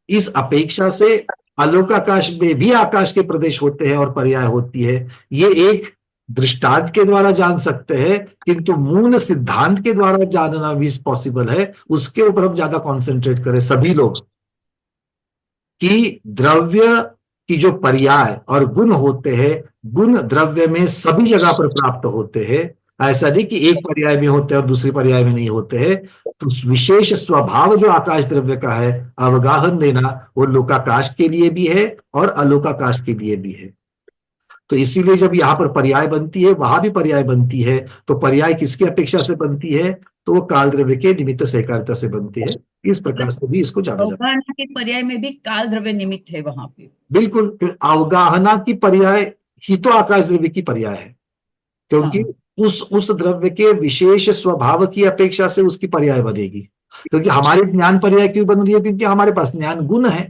इस अपेक्षा से अलोकाकाश में भी आकाश के प्रदेश होते हैं और पर्याय होती है। ये एक दृष्टांत के द्वारा जान सकते हैं, किंतु मूल सिद्धांत के द्वारा जानना भी पॉसिबल है। उसके ऊपर हम ज्यादा कॉन्सेंट्रेट करें सभी लोग, कि द्रव्य की जो पर्याय और गुण होते हैं, गुण द्रव्य में सभी जगह पर प्राप्त होते हैं। ऐसा नहीं कि एक पर्याय में होते हैं और दूसरी पर्याय में नहीं होते हैं। तो विशेष स्वभाव जो आकाश द्रव्य का है, अवगाहन देना, वो लोकाकाश के लिए भी है और अलोकाकाश के लिए भी है। तो इसीलिए जब यहाँ पर पर्याय बनती है, वहां भी पर्याय बनती है, तो पर्याय किसकी अपेक्षा से बनती है? तो वो काल द्रव्य के निमित्त सहकारिता से बनती है। इस प्रकार से भी इसको जाना जाता है। अवगाहना के पर्याय में भी काल द्रव्य निमित्त है वहां पे। बिल्कुल, अवगाहना की पर्याय ही तो आकाश द्रव्य की पर्याय है, क्योंकि उस द्रव्य के विशेष स्वभाव की अपेक्षा से उसकी पर्याय बनेगी। क्योंकि हमारी ज्ञान पर्याय क्यों बन रही है? क्योंकि हमारे पास ज्ञान गुण है।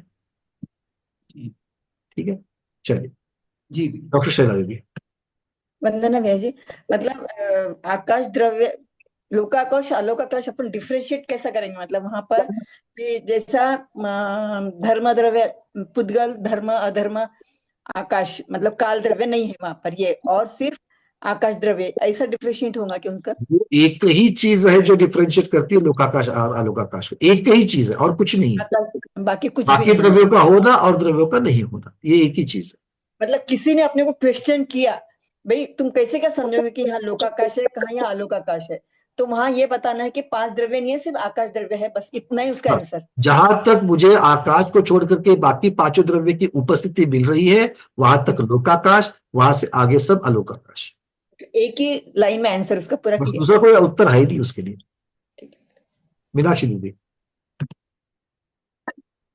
ठीक है, चलिए जी डॉक्टर शैला दीदी। वंदना भैया जी, मतलब आकाश द्रव्य, लोकाकाश अलोकाकाश अपन डिफरेंशिएट कैसा करेंगे? मतलब वहां पर कि जैसा धर्म द्रव्य, पुद्गल, धर्म अधर्म, आकाश, मतलब काल द्रव्य नहीं है वहां पर, ये और सिर्फ आकाश द्रव्य, ऐसा डिफरेंशिएट होगा क्या उनका? एक ही चीज है जो डिफरेंशिएट करती है लोकाकाश और अलोकाकाश को, एक ही चीज है और कुछ नहीं है। बाकी कुछ भी बाकी नहीं द्रव्यों का होना और द्रव्यों का नहीं होना, ये एक ही चीज है। मतलब किसी ने अपने को क्वेश्चन किया, भाई तुम कैसे क्या समझोगे कि यहाँ लोकाकाश है, कहाँ यहाँ अलोकाकाश है? तो वहां ये बताना है कि 5 द्रव्य नहीं है, सिर्फ आकाश द्रव्य है, बस इतना ही उसका आंसर। जहां तक मुझे आकाश को छोड़ करके बाकी 5 द्रव्य की उपस्थिति मिल रही है, वहां तक लोकाकाश, वहां से आगे सब अलोकाकाश। एक ही लाइन में आंसर उसका पूरा क्लियर। दूसरा कोई उत्तर है ही नहीं उसके लिए। मीनाक्षी दीदी।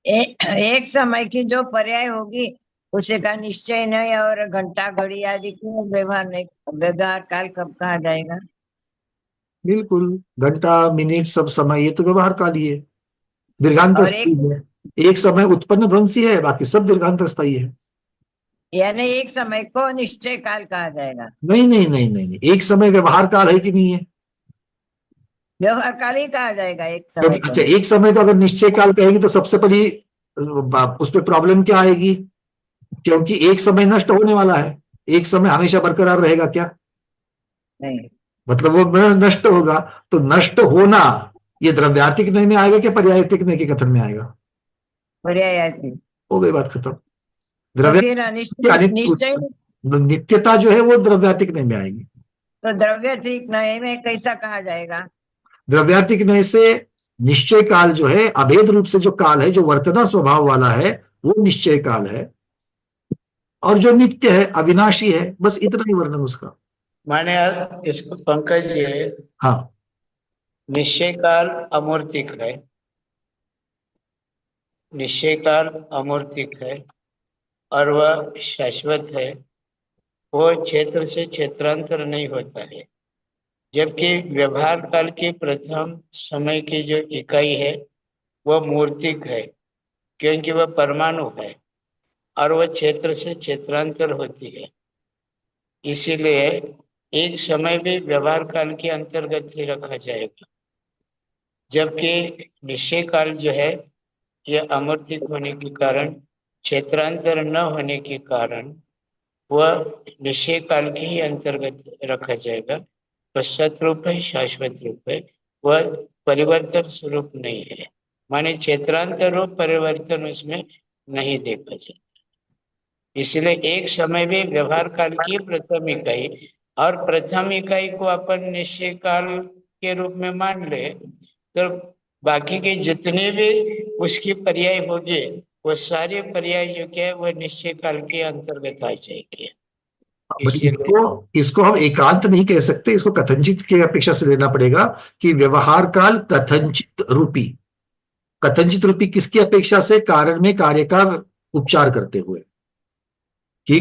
एक समय की जो पर्याय होगी उसे का निश्चय नहीं, और घंटा घड़ी आदि को व्यवहार नहीं, व्यवहार काल कब कहा जाएगा? बिल्कुल, घंटा मिनट सब समय ये तो व्यवहार काल ही है, दीर्घांत और स्थायी है। एक समय उत्पन्न ध्वंसी है, बाकी सब दीर्घांत स्थायी है। यानी एक समय को निश्चय काल कहा जाएगा? नहीं नहीं नहीं नहीं नहीं, एक समय व्यवहार काल है कि नहीं है? व्यवहार काल ही कहा जाएगा एक समय को। अच्छा, एक समय को अगर निश्चय काल कहेगी तो सबसे पहली उस पर प्रॉब्लम क्या आएगी? क्योंकि एक समय नष्ट होने वाला है, एक समय हमेशा बरकरार रहेगा क्या? नहीं, मतलब वो नष्ट होगा। तो नष्ट होना ये द्रव्यार्थिक नय में आएगा कि पर्यायतिक नय के कथन में आएगा? पर्यायार्थी। हो गई बात खत्म। तो फिर निश्चय नित्यता जो है वो द्रव्यार्थिक नय में आएगी। तो द्रव्यार्थिक नय में कैसा कहा जाएगा? द्रव्यार्थिक नय से निश्चय काल जो है, अभेद रूप से जो काल है, जो वर्तना स्वभाव वाला है, वो निश्चय काल है, और जो नित्य है, अविनाशी है, बस इतना ही वर्णन उसका। माने इसको पंकज जी, हाँ, निश्चय काल अमूर्तिक है, निश्चय काल अमूर्तिक है और वह शाश्वत है, वो क्षेत्र से क्षेत्रांतर नहीं होता है। जबकि व्यवहार काल की प्रथम समय की जो इकाई है वह मूर्तिक है, क्योंकि वह परमाणु है और वह क्षेत्र से क्षेत्रांतर होती है। इसीलिए एक समय भी व्यवहार काल के अंतर्गत ही रखा जाएगा। जबकि निश्चय काल जो है यह अमूर्तिक होने के कारण, क्षेत्रांतर न होने के कारण, वह निश्चय काल के ही अंतर्गत रखा जाएगा। पश्चात रूप है, शाश्वत रूप है, वह परिवर्तन स्वरूप नहीं है। माने क्षेत्रांतर रूप परिवर्तन उसमें नहीं देखा जाता। इसलिए एक समय भी व्यवहार काल की प्रथम इकाई, और प्रथम इकाई को अपन निश्चय काल के रूप में मान ले तो बाकी के जितने भी उसकी पर्याय होंगे वो सारे पर्याय जो क्या है वह निश्चय काल के अंतर्गत आ जाएंगे। इसको हम एकांत नहीं कह सकते, इसको कथनचित की अपेक्षा से लेना पड़ेगा कि व्यवहार काल कथनचित रूपी। कथनचित रूपी किसकी अपेक्षा से? कारण में कार्य का उपचार करते हुए, कि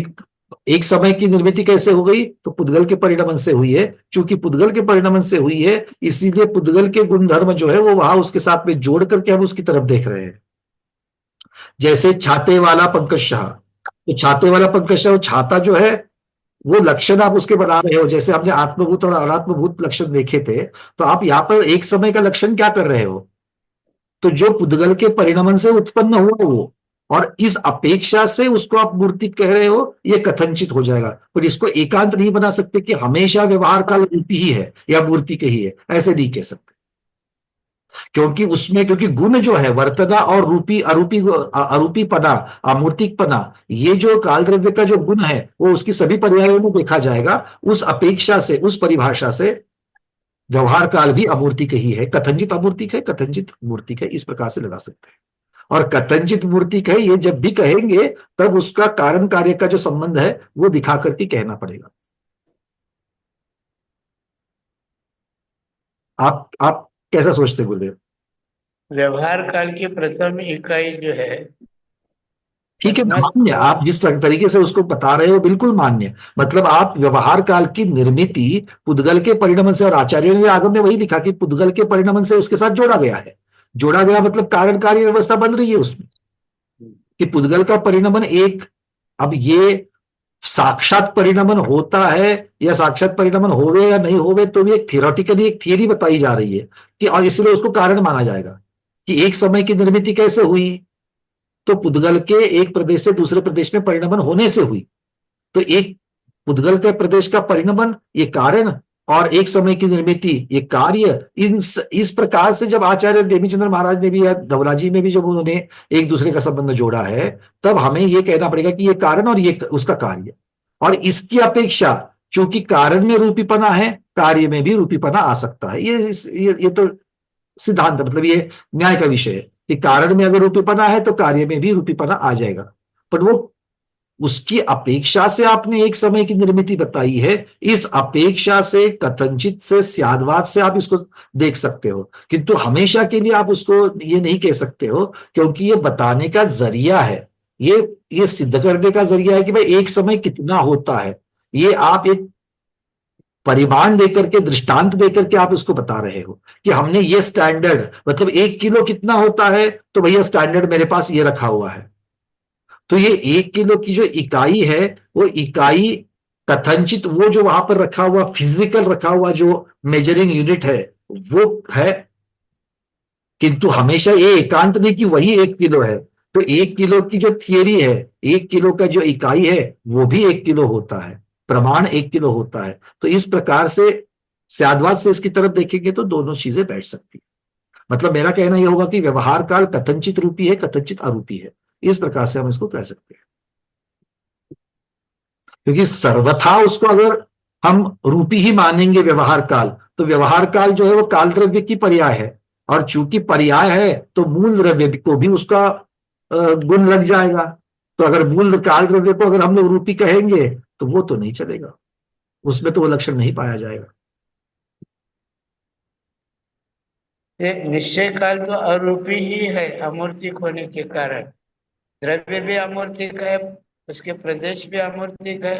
एक समय की निर्मिति कैसे हो गई? तो पुद्गल के परिणमन से हुई है। चूंकि पुद्गल के परिणमन से हुई है, इसीलिए पुद्गल के गुणधर्म जो है वो वहां उसके साथ में जोड़ करके हम उसकी तरफ देख रहे हैं। जैसे छाते वाला पंकज शाह, तो छाते वाला पंकज शाह, वो छाता जो है वो लक्षण आप उसके बना रहे हो। जैसे हमने आत्मभूत और अनात्मभूत लक्षण देखे थे, तो आप यहाँ पर एक समय का लक्षण क्या कर रहे हो? तो जो पुद्गल के परिणमन से उत्पन्न हुआ वो, और इस अपेक्षा से उसको आप मूर्ति कह रहे हो, ये कथनचित हो जाएगा। पर इसको एकांत नहीं बना सकते कि हमेशा व्यवहार काल रूपी ही है या मूर्ति के ही है, ऐसे नहीं कह सकते। क्योंकि गुण जो है वर्तना और रूपी अरूपी अरूपीपना, अमूर्तिकपना, ये जो काल द्रव्य का जो गुण है वो उसकी सभी पर्यायों में देखा जाएगा। उस अपेक्षा से, उस परिभाषा से व्यवहार काल भी अमूर्तिक ही है। कथनचित अमूर्तिक है, कथनचित मूर्तिक है, इस प्रकार से लगा सकते हैं। और कथनचित मूर्तिक है ये जब भी कहेंगे तब उसका कारण कार्य का जो संबंध है वो दिखा करके कहना पड़ेगा। आप कैसा सोचते हैं गुरुदेव? व्यवहार काल की प्रथम इकाई जो है, ठीक है, मान्य। आप जिस तरीके से उसको बता रहे हो बिल्कुल मान्य। मतलब आप व्यवहार काल की निर्मिति पुद्गल के परिणमन से, और आचार्यों ने आगम में वही लिखा कि पुद्गल के परिणमन से उसके साथ जोड़ा गया है। जोड़ा गया मतलब कारण कार्य व्यवस्था बन रही है उसमें, कि पुद्गल का परिणमन एक, अब ये साक्षात परिणमन होता है या साक्षात परिणमन होवे या नहीं होवे, तो भी एक थियोरेटिकली एक थियरी बताई जा रही है कि, और इसलिए उसको कारण माना जाएगा कि एक समय की निर्मिति कैसे हुई? तो पुद्गल के एक प्रदेश से दूसरे प्रदेश में परिणमन होने से हुई। तो एक पुद्गल के प्रदेश का परिणमन ये कारण, और एक समय की निर्मिति ये कार्य। इस प्रकार से जब आचार्य देवीचंद्र महाराज ने भी या धवलाजी में भी जब उन्होंने एक दूसरे का संबंध जोड़ा है, तब हमें ये कहना पड़ेगा कि ये कारण और ये उसका कार्य। और इसकी अपेक्षा, चूंकि कारण में रूपीपना है, कार्य में भी रूपीपना आ सकता है। ये तो सिद्धांत, मतलब ये न्याय का विषय है कि कारण में अगर रूपीपना है तो कार्य में भी रूपीपना आ जाएगा। पर वो उसकी अपेक्षा से आपने एक समय की निर्मिति बताई है। इस अपेक्षा से, कथनचित से, स्याद्वाद से आप इसको देख सकते हो, किंतु हमेशा के लिए आप उसको ये नहीं कह सकते हो, क्योंकि ये बताने का जरिया है, ये सिद्ध करने का जरिया है कि भाई एक समय कितना होता है। ये आप एक परिमाण देकर के, दृष्टांत देकर के आप इसको बता रहे हो कि हमने ये स्टैंडर्ड, मतलब 1 किलो कितना होता है, तो भैया स्टैंडर्ड मेरे पास ये रखा हुआ है। तो ये 1 किलो की जो इकाई है, वो इकाई कथनचित वो जो वहां पर रखा हुआ, फिजिकल रखा हुआ जो मेजरिंग यूनिट है वो है, किंतु हमेशा ये एकांत नहीं कि वही 1 किलो है। तो 1 किलो की जो थियरी है, 1 किलो का जो इकाई है वो भी 1 किलो होता है, प्रमाण 1 किलो होता है। तो इस प्रकार से स्याद्वाद से इसकी तरफ देखेंगे तो दोनों चीजें बैठ सकती है। मतलब मेरा कहना यह होगा कि व्यवहार काल कथनचित रूपी है, कथनचित अरूपी है, इस प्रकार से हम इसको कह सकते हैं। क्योंकि सर्वथा उसको अगर हम रूपी ही मानेंगे व्यवहार काल, तो व्यवहार काल जो है वो काल द्रव्य की पर्याय है, और चूंकि पर्याय है तो मूल द्रव्य को भी उसका गुण लग जाएगा। तो अगर मूल काल द्रव्य को अगर हम लोग रूपी कहेंगे तो वो तो नहीं चलेगा, उसमें तो वो लक्षण नहीं पाया जाएगा। निश्चय काल तो अरूपी ही है, अमूर्तिक होने के कारण। द्रव्य भी अमूर्तिक है, उसके प्रदेश भी अमूर्तिक है,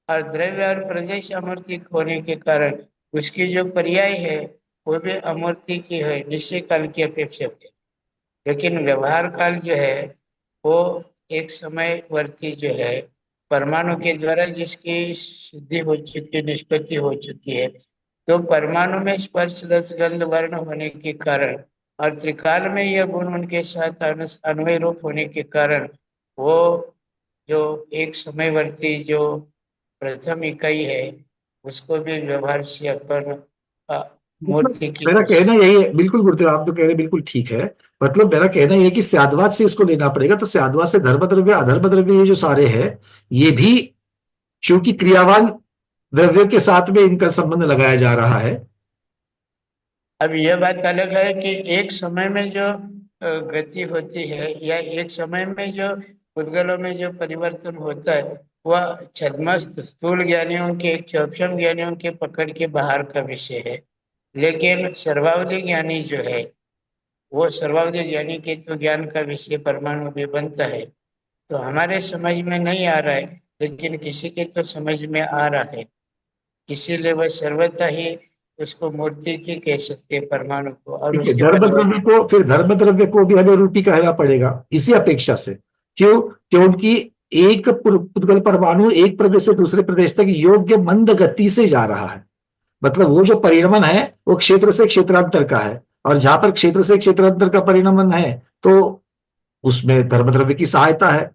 और द्रव्य और प्रदेश अमूर्तिक होने के कारण उसकी जो पर्याय है वो भी अमूर्तिक ही है निश्चय काल की अपेक्षा पे। लेकिन व्यवहार काल जो है वो एक समयवर्ती जो है, परमाणु के द्वारा जिसकी सिद्धि हो चुकी, निष्पत्ति हो चुकी है। तो परमाणु में स्पर्श रस गंध वर्ण होने के कारण और त्रिकाल में यह गुण उनके साथ अन्वय रूप होने के कारण वो जो एक समयवर्ती जो प्रथम इकाई है उसको भी व्यवहार से अपन मूर्ति की। मेरा कहना यही है, बिल्कुल गुरुदेव आप जो कह रहे हैं बिल्कुल ठीक है। मतलब मेरा कहना यह है कि स्याद्वाद से इसको लेना पड़ेगा। तो स्याद्वाद से धर्म द्रव्य, अधर्म द्रव्य, ये जो सारे हैं ये भी चूंकि क्रियावान द्रव्य के साथ में इनका संबंध लगाया जा रहा है। अब यह बात अलग है कि एक समय में जो गति होती है या एक समय में जो पुद्गलों में जो परिवर्तन होता है वह छद्मस्त स्थूल ज्ञानियों के, चौक्षम ज्ञानियों के पकड़ के बाहर का विषय है। लेकिन सर्वावधि ज्ञानी जो है वो सर्वावधि ज्ञानी के तो ज्ञान का विषय परमाणु भी बनता है। तो हमारे समझ में नहीं आ रहा है लेकिन किसी के तो समझ में आ रहा है, इसीलिए वह सर्वथा ही उसको मूर्ति की कह सकते हैं, परमाणु को। और ठीक है, उसके धर्म बाद द्रव्य को, फिर धर्म द्रव्य को भी हमें रूपी कहना पड़ेगा इसी अपेक्षा से। क्यों? क्योंकि एक पुद्गल परमाणु एक प्रदेश से दूसरे प्रदेश तक योग्य मंद गति से जा रहा है। मतलब वो जो परिणमन है वो क्षेत्र से क्षेत्रांतर का है, और जहां पर क्षेत्र से क्षेत्रांतर का परिणमन है तो उसमें धर्म द्रव्य की सहायता है।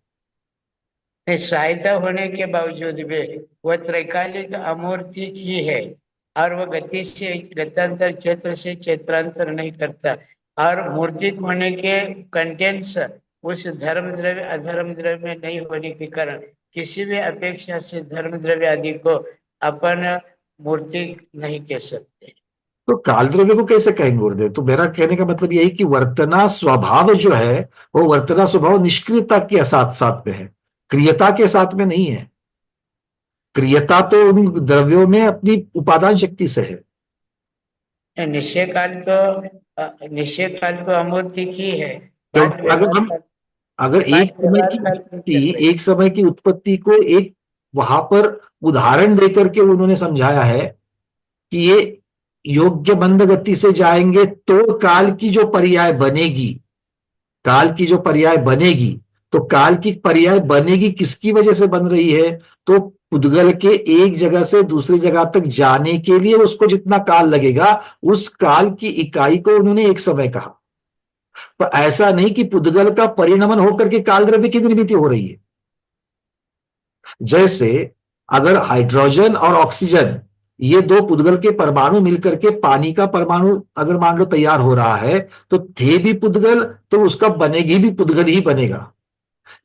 सहायता होने के बावजूद भी वह त्रैकालिक अमूर्ति ही है, और वह गति से गतांतर क्षेत्र से क्षेत्रांतर नहीं करता। और मूर्तिक होने के कंटेंट्स उस धर्म द्रव्य अधर्म द्रव्य में नहीं होने के कारण किसी भी अपेक्षा से धर्म द्रव्य आदि को अपन मूर्ति नहीं कह सकते। तो काल द्रव्य को कैसे कहेंगे गुरुदेव? तो मेरा कहने का मतलब यही कि वर्तना स्वभाव जो है वो वर्तना स्वभाव निष्क्रियता के साथ साथ में है, क्रियता के साथ में नहीं है। क्रियता तो उन द्रव्यों में अपनी उपादान शक्ति से है। निश्चय काल तो अमूर्तिक ही है। क्योंकि अगर एक समय की उत्पत्ति को एक वहां पर उदाहरण देकर के उन्होंने समझाया है कि ये योग्य मंद गति से जाएंगे तो काल की जो पर्याय बनेगी, तो काल की पर्याय बनेगी किसकी वजह से बन रही है? तो पुद्गल के एक जगह से दूसरी जगह तक जाने के लिए उसको जितना काल लगेगा उस काल की इकाई को उन्होंने एक समय कहा। पर ऐसा नहीं कि पुद्गल का परिणमन होकर के काल द्रव्य की निर्मित हो रही है। जैसे अगर हाइड्रोजन और ऑक्सीजन ये दो पुद्गल के परमाणु मिलकर के पानी का परमाणु अगर मान लो तैयार हो रहा है तो थे भी पुद्गल तो उसका बनेगी भी पुद्गल ही बनेगा।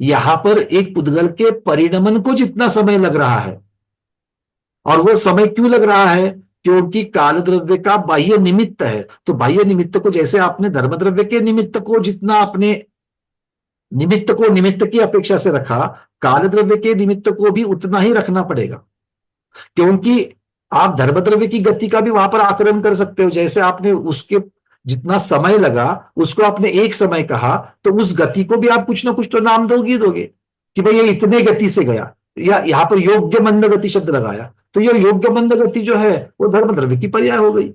यहां पर एक पुद्गल के परिणमन को जितना समय लग रहा है, और वो समय क्यों लग रहा है? क्योंकि काल द्रव्य का बाह्य निमित्त है। तो बाह्य निमित्त को जैसे आपने धर्म द्रव्य के निमित्त को जितना आपने निमित्त की अपेक्षा से रखा, काल द्रव्य के निमित्त को भी उतना ही रखना पड़ेगा। क्योंकि आप धर्म द्रव्य की गति का भी वहां पर आकलन कर सकते हो। जैसे आपने उसके जितना समय लगा उसको आपने एक समय कहा, तो उस गति को भी आप कुछ ना कुछ तो नाम दोगे कि भाई ये इतने गति से गया, या यहां पर योग्य मंद गति शब्द लगाया, तो ये योग्य मंद गति जो है वो धर्म द्रव्य की पर्याय हो गई।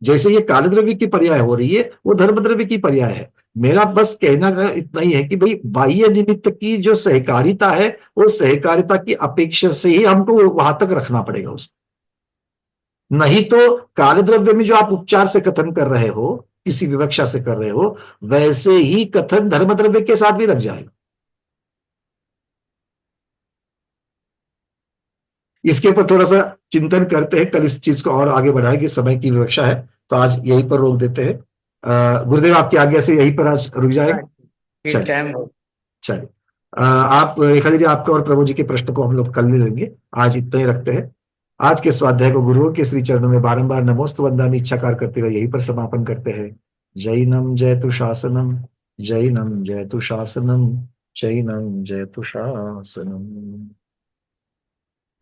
जैसे ये काल द्रव्य की पर्याय हो रही है वो धर्म द्रव्य की पर्याय है। मेरा बस कहना इतना ही है कि भाई बाह्य निमित्त की जो सहकारिता है वो सहकारिता की अपेक्षा से ही हमको वहां तक रखना पड़ेगा उसको। नहीं तो काल द्रव्य में जो आप उपचार से कथन कर रहे हो, किसी विवक्षा से कर रहे हो, वैसे ही कथन धर्म द्रव्य के साथ भी लग जाएगा। इसके ऊपर थोड़ा सा चिंतन करते हैं, कल इस चीज को और आगे बढ़ाएंगे। समय की विवक्षा है तो आज यहीं पर रोक देते हैं। गुरुदेव आपकी आज्ञा से यहीं पर आज रुक जाएंगे। चलिए आप रेखा दीजिए, आपका और प्रभु जी के प्रश्न को हम लोग कल ले लेंगे। आज इतना ही रखते हैं। आज के स्वाध्याय को गुरुओं के श्री चरणों में बारंबार नमोस्तु वंदनामि इच्छाकार करते हुए यहीं पर समापन करते हैं। जैनम जयतु शासनम, जैनम जयतु शासनम, जैनम जयतु शासनम।